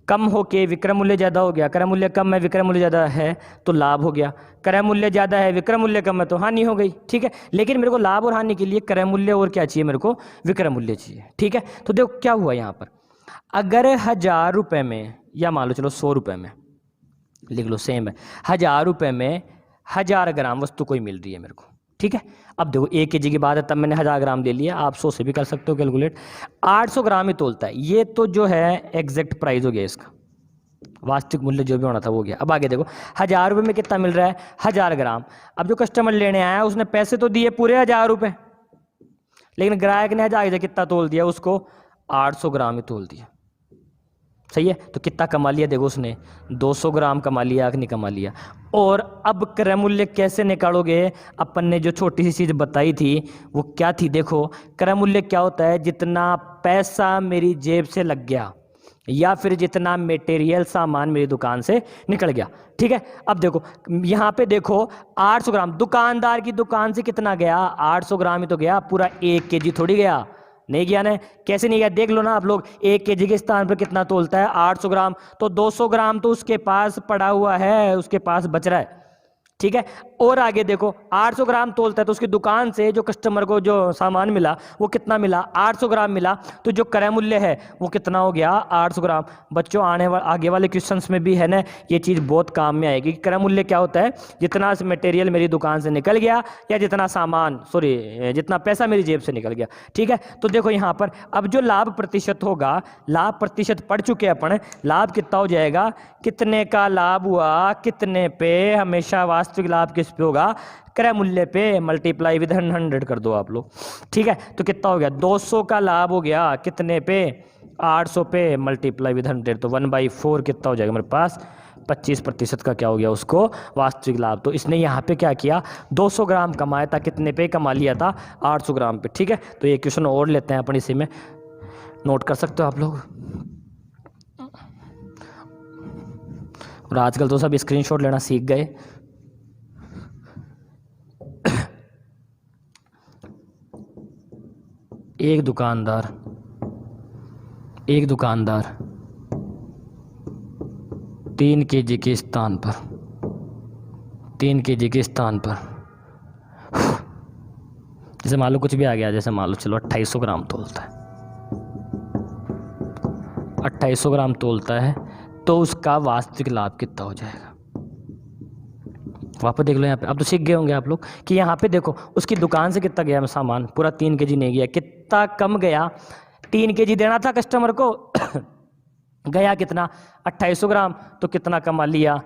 कम होके विक्रय मूल्य ज़्यादा हो गया, क्रय मूल्य कम है विक्रय मूल्य ज़्यादा है तो लाभ हो गया, क्रय मूल्य ज़्यादा है विक्रय मूल्य कम है तो हानि हो गई। ठीक है, लेकिन मेरे को लाभ और हानि के लिए क्रय मूल्य और क्या चाहिए, मेरे को विक्रय मूल्य चाहिए। ठीक है, तो देखो क्या हुआ यहाँ पर, अगर 1000 रुपये में, या मान लो चलो 100 रुपये में लिख लो, सेम है, 1000 रुपये में 1000 ग्राम वस्तु कोई मिल रही है मेरे को। ठीक है, अब देखो 1 kg की बात है, तब मैंने 1000 ग्राम ले लिया, आप 100 से भी कर सकते हो कैलकुलेट। 800 ग्राम ही तोलता है, ये तो जो है एग्जैक्ट प्राइस हो गया इसका, वास्तविक मूल्य जो भी होना था वो गया। अब आगे देखो 1000 रुपये में कितना मिल रहा है, 1000 ग्राम। अब जो कस्टमर लेने आया उसने पैसे तो दिए पूरे 1000 रुपये, लेकिन ग्राहक ने 1000 से कितना तोल दिया, उसको 800 ग्राम ही तोल दिया। सही है, तो कितना कमा लिया, देखो उसने 200 ग्राम कमा लिया कि नहीं कमा लिया। और अब क्रय मूल्य कैसे निकालोगे, अपन ने जो छोटी सी चीज़ बताई थी वो क्या थी, देखो क्रय मूल्य क्या होता है, जितना पैसा मेरी जेब से लग गया या फिर जितना मटेरियल सामान मेरी दुकान से निकल गया। ठीक है, अब देखो यहाँ पे देखो 800 ग्राम दुकानदार की दुकान से कितना गया, 800 ग्राम ही तो गया, पूरा 1 kg थोड़ी गया, नहीं गया ना। कैसे नहीं गया, देख लो ना आप लोग, 1 kg के स्थान पर कितना तोलता है, 800 ग्राम, तो 200 ग्राम तो उसके पास पड़ा हुआ है, उसके पास बच रहा है। ठीक है, और आगे देखो 800 ग्राम तोलता है तो उसकी दुकान से जो कस्टमर को जो सामान मिला वो कितना मिला, 800 ग्राम मिला, तो जो क्रय मूल्य है वो कितना हो गया, 800 ग्राम। बच्चों आगे वाले क्वेश्चंस में भी है ना ये चीज़ बहुत काम में आएगी। क्रय मूल्य क्या होता है, जितना मटेरियल मेरी दुकान से निकल गया या जितना सामान जितना पैसा मेरी जेब से निकल गया। ठीक है, तो देखो यहाँ पर अब जो लाभ प्रतिशत होगा, लाभ प्रतिशत पढ़ चुके अपन, लाभ कितना हो जाएगा, कितने का लाभ हुआ कितने पे, हमेशा वास्तविक लाभ किस पे होगा, क्रय मूल्य पे, मल्टीप्लाई विद 100 कर दो आप लोग। ठीक है, तो कितना हो गया, 200 का लाभ हो गया कितने पे, 800 पे, मल्टीप्लाई विद 100, तो 1/4 कितना हो जाएगा मेरे पास, 25% का क्या हो गया उसको वास्तविक लाभ। तो इसने यहाँ पे क्या किया, 200 ग्राम कमाया था, कितने पे कमा लिया था, 800 ग्राम पे। ठीक है, तो ये क्वेश्चन और लेते हैं अपन, इसी में नोट कर सकते हो आप लोग। और आजकल तो सब स्क्रीनशॉट लेना सीख गए। एक दुकानदार 3 kg के स्थान पर 3 kg के स्थान पर जैसे मान लो कुछ भी आ गया, जैसे मान लो चलो 2800 ग्राम तोलता है, 2800 ग्राम तोलता है, तो उसका वास्तविक लाभ कितना हो जाएगा। वापस देख लो यहाँ पे, अब तो सीख गए होंगे आप लोग कि यहाँ पे देखो उसकी दुकान से कितना गया सामान, पूरा 3 kg नहीं गया, कितना कम गया, 3 kg देना था कस्टमर को गया कितना, 2800 ग्राम, तो कितना कमा लिया,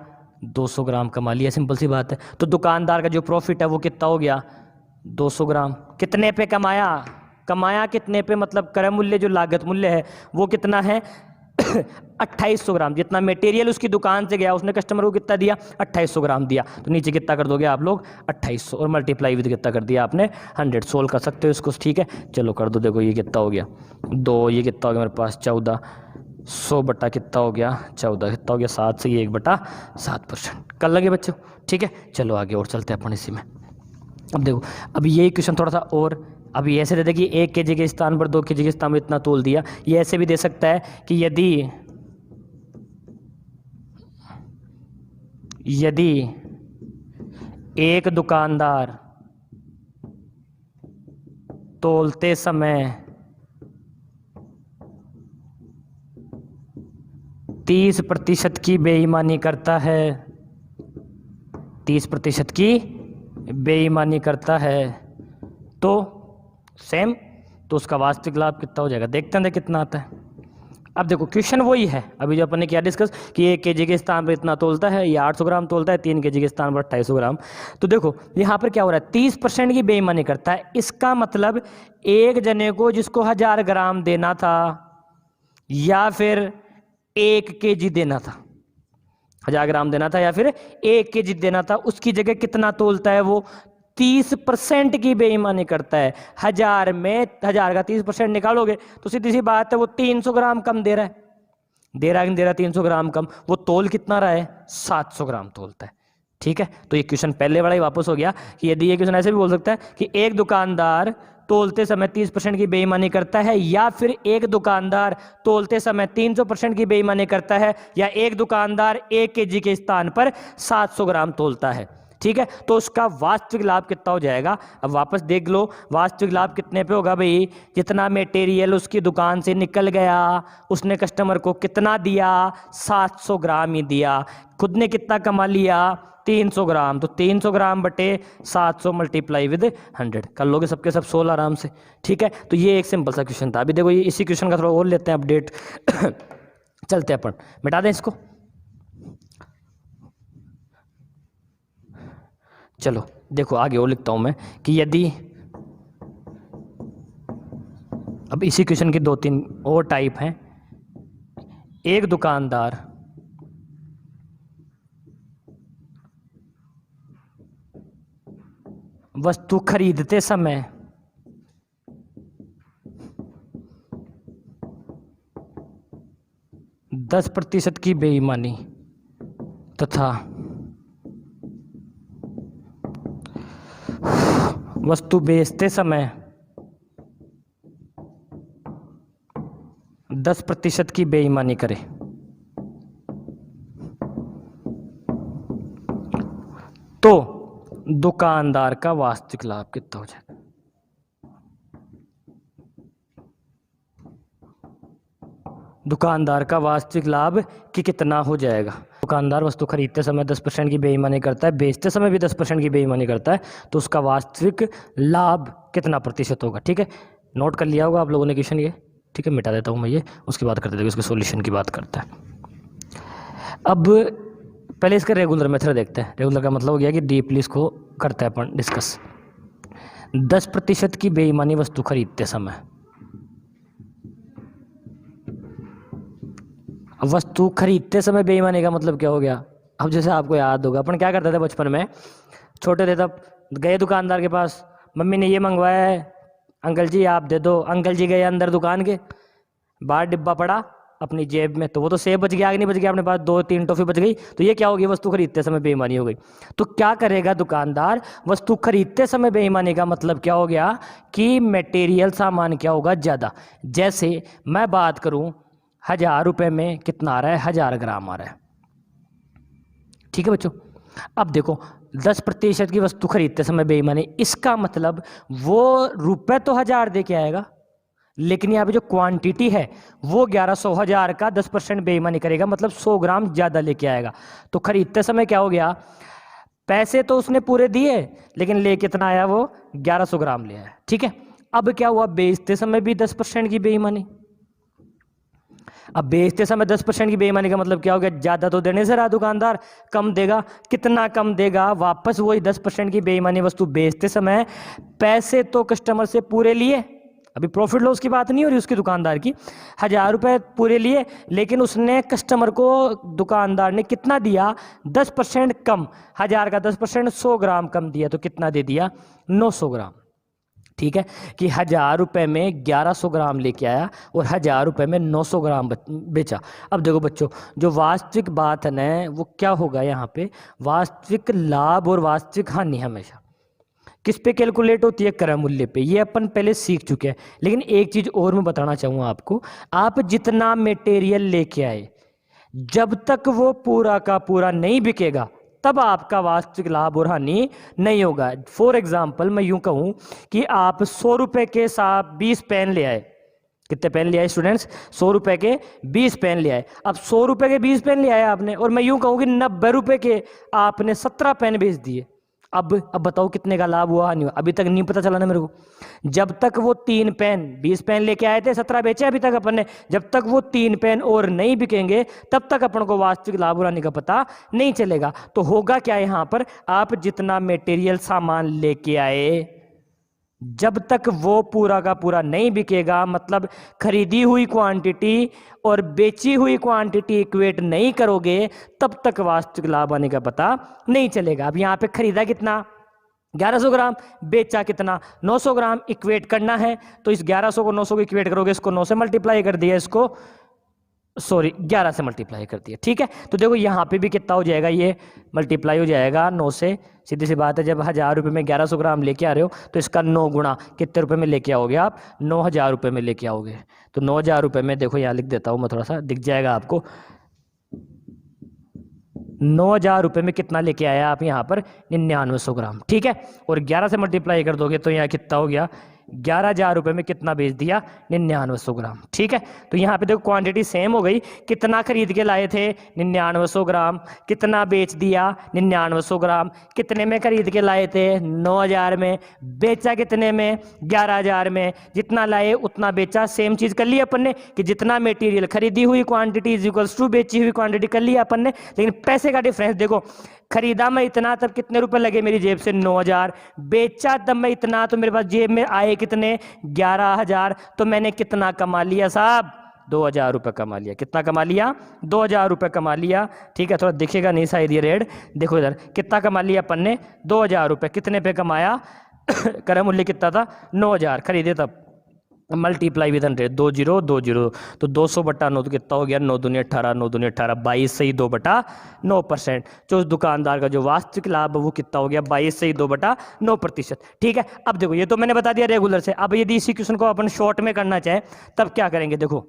200 ग्राम कमा लिया। सिंपल सी बात है। तो दुकानदार का जो प्रॉफिट है वो कितना हो गया, 200 ग्राम। कितने पे कमाया कितने पे, मतलब क्रय मूल्य जो लागत मूल्य है वो कितना है 2800 ग्राम। जितना मटेरियल उसकी दुकान से गया उसने कस्टमर को कितना दिया, 2800 ग्राम दिया। तो नीचे कितना कर दोगे आप लोग, 2800 और मल्टीप्लाई विद कितना कर दिया आपने, 100। सोल्व कर सकते हो इसको, ठीक है, चलो कर दो। देखो ये कितना हो गया 2, ये कितना हो गया मेरे पास 14, 100 बटा कितना हो गया 14, कितना हो गया 7 से 1/7%। कर लगे बच्चों, ठीक है। चलो आगे और चलते हैं अपन इसी में। अब देखो अब ये क्वेश्चन थोड़ा सा और, अब ये ऐसे दे दे कि 1 kg के स्थान पर 2 kg के स्थान पर इतना तोल दिया। ये ऐसे भी दे सकता है कि यदि एक दुकानदार तोलते समय 30% की बेईमानी करता है, 30% की बेईमानी करता है, तो सेम, तो उसका वास्तविक लाभ कितना हो जाएगा। देखते हैं कितना आता है। अब देखो क्वेश्चन वही है अभी जो अपन ने किया डिस्कस कि 1 kg के स्थान पर इतना तोलता है, या 800 ग्राम तोलता है, 3 kg के स्थान पर 2800 ग्राम। तो देखो यहाँ पर क्या हो रहा है, 30% की बेईमानी करता है। इसका मतलब एक जने को जिसको 1000 ग्राम देना था या फिर 1 kg देना था, 1000 ग्राम देना था या फिर 1 kg देना था, उसकी जगह कितना तोलता है वो 30% की बेईमानी करता है, 1000 में 1000 का 30% निकालोगे तो सीधी सी बात है वो 300 ग्राम कम दे रहा है, दे रहा है कि नहीं दे रहा, 300 ग्राम कम। वो तोल कितना रहा है, 700 ग्राम तोलता है। ठीक है, तो ये क्वेश्चन पहले वाला ही वापस हो गया कि यदि ये क्वेश्चन ऐसे भी बोल सकता है कि एक दुकानदार तोलते समय 30% की बेईमानी करता है, या फिर एक दुकानदार तोलते समय 300% की बेईमानी करता है, या एक दुकानदार 1 kg के स्थान पर 700 ग्राम तोलता है। ठीक है, तो उसका वास्तविक लाभ कितना हो जाएगा। अब वापस देख लो वास्तविक लाभ कितने पे होगा भाई, जितना मटेरियल उसकी दुकान से निकल गया उसने कस्टमर को कितना दिया, 700 ग्राम ही दिया, खुद ने कितना कमा लिया, 300 ग्राम। तो 300 ग्राम बटे 700 मल्टीप्लाई विद 100 कर लोगे सबके सब 16 आराम से। ठीक है, तो ये एक सिंपल सा क्वेश्चन था। अभी देखो ये इसी क्वेश्चन का थोड़ा और लेते हैं अपडेट चलते हैं अपन, मिटा दें इसको। चलो देखो आगे और लिखता हूं मैं कि यदि, अब इसी क्वेश्चन की 2-3 और टाइप हैं। एक दुकानदार वस्तु खरीदते समय दस प्रतिशत की बेईमानी तथा वस्तु बेचते समय 10% की बेईमानी करे तो दुकानदार का वास्तविक लाभ कितना हो जाएगा। दुकानदार का वास्तविक लाभ कि कितना हो जाएगा। दुकानदार वस्तु खरीदते समय 10% की बेईमानी करता है, बेचते समय भी 10% की बेईमानी करता है, तो उसका वास्तविक लाभ कितना प्रतिशत होगा। ठीक है, नोट कर लिया होगा आप लोगों ने क्वेश्चन ये। ठीक है, मिटा देता हूँ मैं ये, उसके बाद करते देखो इसके सॉल्यूशन की बात करते हैं। अब पहले इसका रेगुलर मेथड देखते हैं। रेगुलर का मतलब हो गया कि डीपली इसको करते हैं अपन डिस्कस। 10% की बेईमानी वस्तु खरीदते समय, वस्तु खरीदते समय बेईमानी का मतलब क्या हो गया। अब जैसे आपको याद होगा अपन क्या करते थे बचपन में, छोटे थे तब, गए दुकानदार के पास, मम्मी ने ये मंगवाया है, अंकल जी आप दे दो। अंकल जी गए अंदर दुकान के, बाहर डिब्बा पड़ा अपनी जेब में, तो वो तो सेब बच गया, आगे नहीं बच गया, अपने पास 2-3 टॉफी बच गई, तो ये क्या होगी, वस्तु खरीदते समय बेईमानी हो गई। तो क्या करेगा दुकानदार, वस्तु खरीदते समय बेईमानी का मतलब क्या हो गया कि मटेरियल सामान क्या होगा ज़्यादा। जैसे मैं बात करूं 1000 रुपये में कितना आ रहा है, 1000 ग्राम आ रहा है। ठीक है बच्चों, अब देखो 10% की वस्तु खरीदते समय बेईमानी, इसका मतलब वो रुपए तो 1000 दे के आएगा, लेकिन यहाँ पे जो क्वांटिटी है वो 1100, 1000 का 10% बेईमानी करेगा, मतलब 100 ग्राम ज़्यादा लेके आएगा। तो खरीदते समय क्या हो गया, पैसे तो उसने पूरे दिए लेकिन ले कितना आया, वो 1100 ग्राम ले आया। ठीक है, अब क्या हुआ, बेचते समय भी 10% की बेईमानी। अब बेचते समय 10% की बेईमानी का मतलब क्या हो गया, ज़्यादा तो देने से रहा दुकानदार, कम देगा। कितना कम देगा, वापस वही 10% की बेईमानी वस्तु बेचते समय। पैसे तो कस्टमर से पूरे लिए, अभी प्रॉफिट लॉस की बात नहीं हो रही उसकी दुकानदार की, 1000 रुपये पूरे लिए, लेकिन उसने कस्टमर को, दुकानदार ने कितना दिया, 10% कम, 1000 का 10% 100 ग्राम कम दिया, तो कितना दे दिया, 900 ग्राम। ठीक है, कि 1000 रुपये में 1100 ग्राम लेके आया और 1000 रुपये में 900 ग्राम बेचा। अब देखो बच्चों, जो वास्तविक बात है ना, वो क्या होगा यहाँ पे, वास्तविक लाभ और वास्तविक हानि हमेशा किस पे कैलकुलेट होती है, क्रय मूल्य पे। ये अपन पहले सीख चुके हैं, लेकिन एक चीज़ और मैं बताना चाहूँगा आपको, आप जितना मटेरियल लेके आए, जब तक वो पूरा का पूरा नहीं बिकेगा तब आपका वास्तविक लाभ और हानि नहीं होगा। फॉर एग्जाम्पल मैं यूं कहूं कि आप 100 रुपये के साथ 20 पेन ले आए। कितने पेन ले आए स्टूडेंट्स, 100 रुपये के 20 पेन ले आए। अब 100 रुपये के 20 पेन ले आए आपने, और मैं यूं कहूं कि 90 रुपये के आपने 17 पेन बेच दिए। अब बताओ कितने का लाभ हुआ, हानि हुआ, अभी तक नहीं पता चला ना मेरे को। जब तक वो 3 पेन, 20 पेन लेके आए थे, 17 बेचे अभी तक अपन ने, जब तक वो 3 पेन और नहीं बिकेंगे तब तक अपन को वास्तविक लाभ और हानि का पता नहीं चलेगा। तो होगा क्या यहाँ पर, आप जितना मटेरियल सामान लेके आए, जब तक वो पूरा का पूरा नहीं बिकेगा, मतलब खरीदी हुई क्वांटिटी और बेची हुई क्वांटिटी इक्वेट नहीं करोगे, तब तक वास्तविक लाभ आने का पता नहीं चलेगा। अब यहाँ पे खरीदा कितना, 1100 ग्राम, बेचा कितना 900 ग्राम, इक्वेट करना है तो इस 1100 को 900 को इक्वेट करोगे, इसको 9 से मल्टीप्लाई कर दिया, इसको सॉरी 11 से मल्टीप्लाई कर दिया, ठीक है। तो देखो यहाँ पे भी कितना हो जाएगा, ये मल्टीप्लाई हो जाएगा 9 से, सीधी सी बात है, जब 1000 रुपये में 1100 ग्राम लेके आ रहे हो तो इसका 9 गुना कितने रुपए में लेके आओगे आप, 9000 रुपये में लेके आओगे। तो 9000 रुपये में देखो यहाँ लिख देता हूँ मैं, थोड़ा सा दिख जाएगा आपको, 9000 रुपये में कितना लेके आया आप यहाँ पर 9900 ग्राम, ठीक है। और 11 से मल्टीप्लाई कर दोगे तो यहाँ कितना हो गया, 11000 रुपये में कितना बेच दिया 9900 ग्राम, ठीक है। तो यहाँ पे देखो क्वांटिटी सेम हो गई, कितना खरीद के लाए थे 9900 ग्राम, कितना बेच दिया 9900 ग्राम, कितने में खरीद के लाए थे 9000 में, बेचा कितने में 11000 में, जितना लाए उतना बेचा। सेम चीज़ कर ली अपन ने कि जितना मटेरियल खरीदी हुई क्वांटिटी इज इक्वल्स टू बेची हुई क्वांटिटी कर ली अपन ने, लेकिन पैसे का डिफरेंस देखो, खरीदा मैं इतना तब कितने रुपए लगे मेरी जेब से 9000, बेचा तब मैं इतना तो मेरे पास जेब में आए कितने 11000, तो मैंने कितना कमा लिया साहब 2000 रुपये कमा लिया। कितना कमा लिया 2000 रुपये कमा लिया, ठीक है। थोड़ा दिखेगा नहीं शायद ये रेड, देखो इधर कितना कमा लिया अपन ने 2000 रुपये, कितने पे कमाया क्रय मूल्य कितना था 9000, खरीदे तब, मल्टीप्लाई विद 100, 2020, तो 200/9 तो कितना हो गया 9 दूनी 18, 9 दूनी 18, 22 से ही 2/9%। जो उस दुकानदार का जो वास्तविक लाभ वो कितना हो गया 22 से ही 2/9%, ठीक है। अब देखो ये तो मैंने बता दिया रेगुलर से, अब यदि इसी क्वेश्चन को अपन शॉर्ट में करना चाहे तब क्या करेंगे, देखो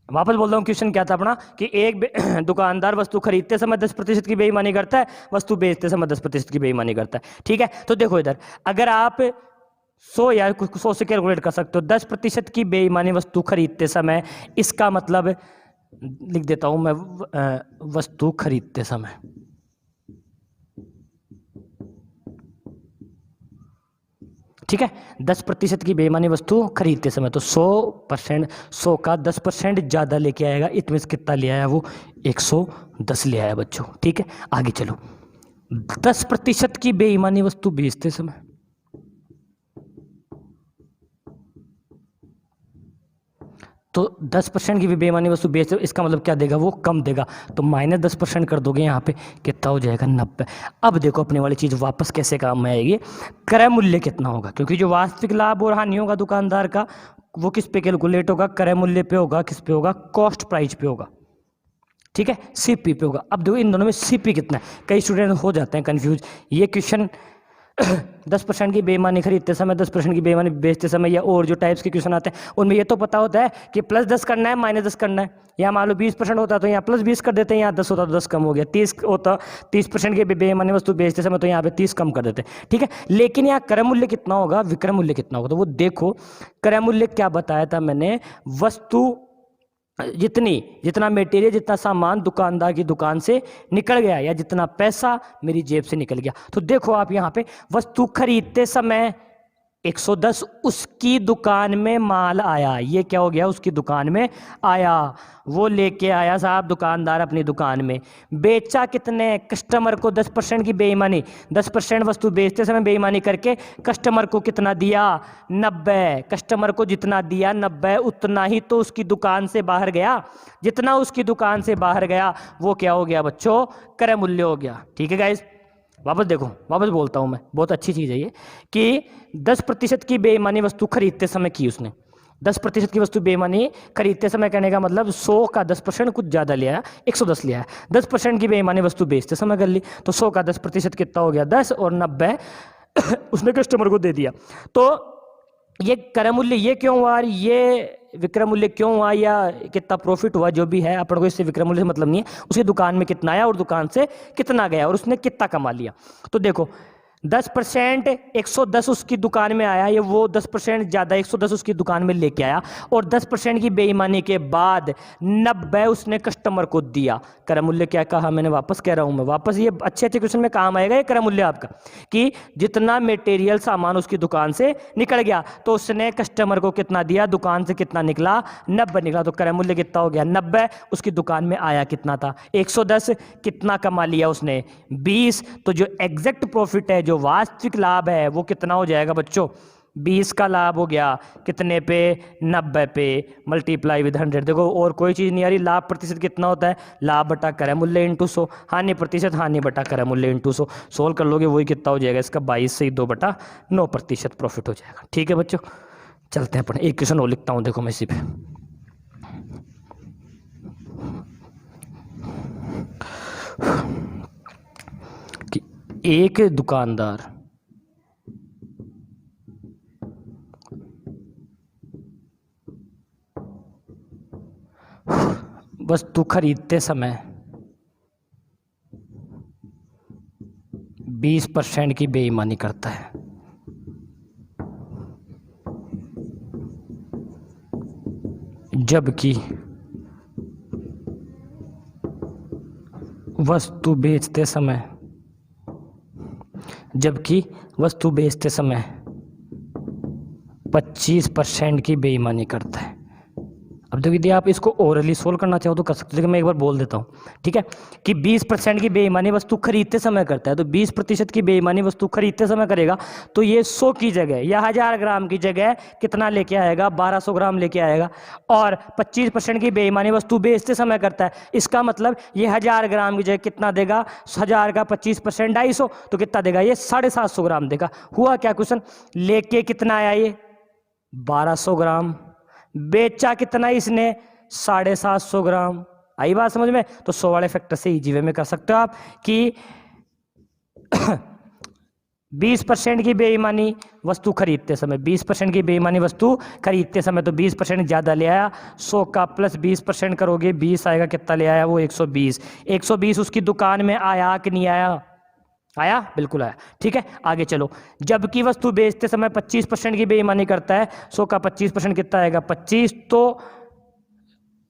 वापस बोल रहा हूँ, क्वेश्चन क्या था अपना कि एक दुकानदार वस्तु खरीदते समय 10% की बेईमानी करता है, वस्तु बेचते समय 10% की बेईमानी करता है, ठीक है। तो देखो इधर अगर आप 100 या 100 से कैलकुलेट कर सकते हो, 10% की बेईमानी वस्तु खरीदते समय, इसका मतलब लिख देता हूं मैं वस्तु खरीदते समय, ठीक है। 10% की बेईमानी वस्तु खरीदते समय, तो 100%, 100 का 10% ज़्यादा लेके आएगा, इट मीन्स कितना ले आया वो 110 ले आया बच्चों, ठीक है। आगे चलो, 10% की बेईमानी वस्तु बेचते समय, तो 10% की भी बेईमानी वस्तु बेच, इसका मतलब क्या देगा वो कम देगा, तो -10% कर दोगे यहाँ पे कितना हो जाएगा 90। अब देखो अपने वाली चीज़ वापस कैसे काम में आएगी, क्रय मूल्य कितना होगा, क्योंकि जो वास्तविक लाभ और हानि होगा दुकानदार का वो किस पे कैलकुलेट होगा, क्रय मूल्य पे होगा, किस पे होगा कॉस्ट प्राइस पे होगा, ठीक है, सीपी पे होगा। अब देखो इन दोनों में सीपी कितना है, कई स्टूडेंट हो जाते हैं कंफ्यूज, ये क्वेश्चन 10% की बेईमानी खरीदते समय, 10% की बेईमानी बेचते समय, या और जो टाइप्स के क्वेश्चन आते हैं उनमें ये तो पता होता है कि +10 करना है -10 करना है, या मान लो 20% होता तो यहाँ +20 कर देते हैं, यहाँ 10 होता तो 10 कम हो गया, 30 होता 30% की बेईमानी वस्तु बेचते समय तो यहाँ पे 30 कम कर देते हैं, ठीक है। लेकिन यहाँ क्रय मूल्य कितना होगा, विक्रय मूल्य कितना होगा, तो वो देखो क्रय मूल्य क्या बताया था मैंने, वस्तु जितना मटेरियल, जितना सामान दुकानदार की दुकान से निकल गया, या जितना पैसा मेरी जेब से निकल गया। तो देखो आप यहाँ पे वस्तु खरीदते समय 110 उसकी दुकान में माल आया, ये क्या हो गया उसकी दुकान में आया, वो लेके आया साहब दुकानदार अपनी दुकान में, बेचा कितने कस्टमर को 10% की बेईमानी, 10% वस्तु बेचते समय बेईमानी करके कस्टमर को कितना दिया 90, कस्टमर को जितना दिया 90 उतना ही तो उसकी दुकान से बाहर गया, जितना उसकी दुकान से बाहर गया वो क्या हो गया बच्चों क्रय मूल्य हो गया, ठीक है गाइस। वापस देखो, वापस बोलता हूँ मैं, बहुत अच्छी चीज़ है ये कि 10% की बेईमानी वस्तु खरीदते समय की उसने, 10% की वस्तु बेईमानी खरीदते समय कहने का मतलब 100 का 10% कुछ ज़्यादा लिया, 110 लिया है, 10% की बेईमानी वस्तु बेचते समय कर ली, तो 100 का 10% कितना हो गया 10, और 90 उसने कस्टमर को दे दिया। तो ये क्रय मूल्य ये क्यों हुआ, ये विक्रय मूल्य क्यों हुआ, या कितना प्रॉफिट हुआ, जो भी है अपन को इससे विक्रय मूल्य से मतलब नहीं है, उसकी दुकान में कितना आया और दुकान से कितना गया और उसने कितना कमा लिया। तो देखो 10% 110 उसकी दुकान में आया, ये वो 10% ज़्यादा 110 उसकी दुकान में लेके आया, और 10% की बेईमानी के बाद 90 उसने कस्टमर को दिया। क्रय मूल्य क्या कहा मैंने, वापस कह रहा हूँ मैं, वापस ये अच्छे अच्छे क्वेश्चन में काम आएगा ये क्रय मूल्य आपका, कि जितना मटेरियल सामान उसकी दुकान से निकल गया तो उसने कस्टमर को कितना दिया, दुकान से कितना निकला 90 निकला, तो क्रय मूल्य कितना हो गया 90, उसकी दुकान में आया कितना था 110, कितना कमा लिया उसने 20, तो जो एग्जैक्ट प्रॉफिट है, जो वास्तविक लाभ है वो कितना हो जाएगा बच्चों 20 का लाभ हो गया कितने पे, 90 पे, मल्टीप्लाई विद 100। देखो और कोई चीज़ नहीं आ रही, लाभ प्रतिशत कितना होता है, लाभ बटा क्रय मूल्य इंटू 100, हानि प्रतिशत हानि बटा क्रय मूल्य इंटू 100। सोल्व कर लोगे वही कितना हो जाएगा इसका, 22 से 2/9% प्रॉफिट हो जाएगा। ठीक है बच्चों, चलते हैं अपन एक क्वेश्चन और लिखता हूँ, देखो मैं इसी पे। कि एक दुकानदार वस्तु खरीदते समय 20% की बेईमानी करता है, जबकि वस्तु बेचते समय 25% की बेईमानी करता है। अब देखो यदि आप इसको ओरली सोल्व करना चाहो तो कर सकते हो, लेकिन मैं एक बार बोल देता हूँ, ठीक है, कि 20% की बेईमानी वस्तु खरीदते समय करता है, तो 20% की बेईमानी वस्तु खरीदते समय करेगा तो ये 100 की जगह या 1000 ग्राम की जगह कितना लेके आएगा, 1200 ग्राम लेके आएगा। और 25% की बेईमानी वस्तु बेचते समय करता है, इसका मतलब ये 1000 ग्राम की जगह कितना देगा, 1000 का 25% 250, तो कितना देगा ये 750 ग्राम देगा। हुआ क्या क्वेश्चन, लेके कितना आया ये 1200 ग्राम, बेचा कितना इसने 750 ग्राम। आई बात समझ में, तो 100 वाले फैक्टर से इजी वे में कर सकते हो आप कि 20% की बेईमानी वस्तु खरीदते समय, 20% की बेईमानी वस्तु खरीदते समय, तो 20% ज़्यादा ले आया, 100 का प्लस 20% करोगे 20 आएगा, कितना ले आया वो 120। 120 उसकी दुकान में आया कि नहीं आया, आया, बिल्कुल आया। ठीक है, आगे चलो, जबकि वस्तु बेचते समय 25% की बेईमानी करता है, 100 का 25% कितना आएगा 25, तो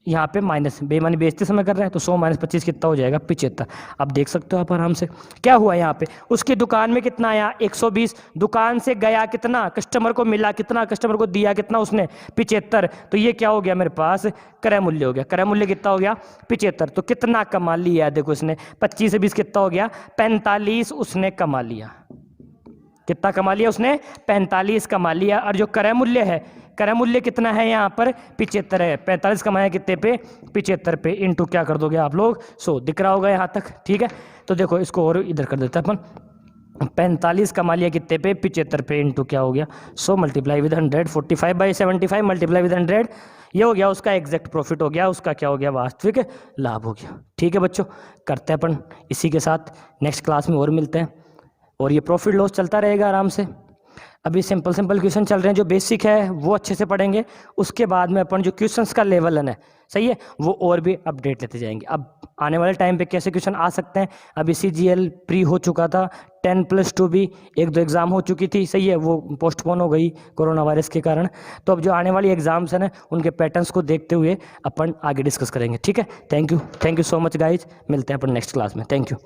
यहाँ पे माइनस, बेईमानी बेचते समय कर रहे हैं तो 100 - 25 कितना हो जाएगा 75। अब देख सकते हो आप आराम से क्या हुआ यहाँ पे, उसकी दुकान में कितना आया 120, दुकान से गया कितना, कस्टमर को मिला कितना, कस्टमर को दिया कितना उसने 75, तो ये क्या हो गया मेरे पास क्रय मूल्य हो गया। क्रय मूल्य कितना हो गया 75, तो कितना कमा लिया, देखो इसने 25 से 20 कितना हो गया 45 उसने कमा लिया। कितना कमा लिया उसने 45 कमा लिया। और जो क्रय मूल्य है, क्रय मूल्य कितना है यहाँ पर 75 है, 45 कमाया कितने पे 75 पे, इंटू क्या कर दोगे आप लोग 100, दिख रहा होगा यहाँ तक। ठीक है, तो देखो इसको और इधर कर देते हैं अपन, 45 कमा लिया कितने पे 75 पे, इंटू क्या हो गया 100 मल्टीप्लाई विद 100, 45/75 मल्टीप्लाई विद 100, ये हो गया उसका एग्जैक्ट प्रॉफिट हो गया, उसका क्या हो गया वास्तविक लाभ हो गया। ठीक है बच्चों, करते हैं अपन इसी के साथ नेक्स्ट क्लास में और मिलते हैं, और ये प्रॉफिट लॉस चलता रहेगा आराम से। अभी सिंपल क्वेश्चन चल रहे हैं, जो बेसिक है वो अच्छे से पढ़ेंगे, उसके बाद में अपन जो क्वेश्चंस का लेवल है, सही है, वो और भी अपडेट लेते जाएंगे। अब आने वाले टाइम पे कैसे क्वेश्चन आ सकते हैं, अभी CGL प्री हो चुका था, 10+2 भी 1-2 एग्जाम हो चुकी थी, सही है, वो पोस्टपोन हो गई कोरोना वायरस के कारण। तो अब जो आने वाली एग्जाम्स हैं उनके पैटर्न्स को देखते हुए अपन आगे डिस्कस करेंगे। ठीक है, thank you so much guys, मिलते हैं अपन नेक्स्ट क्लास में, थैंक यू।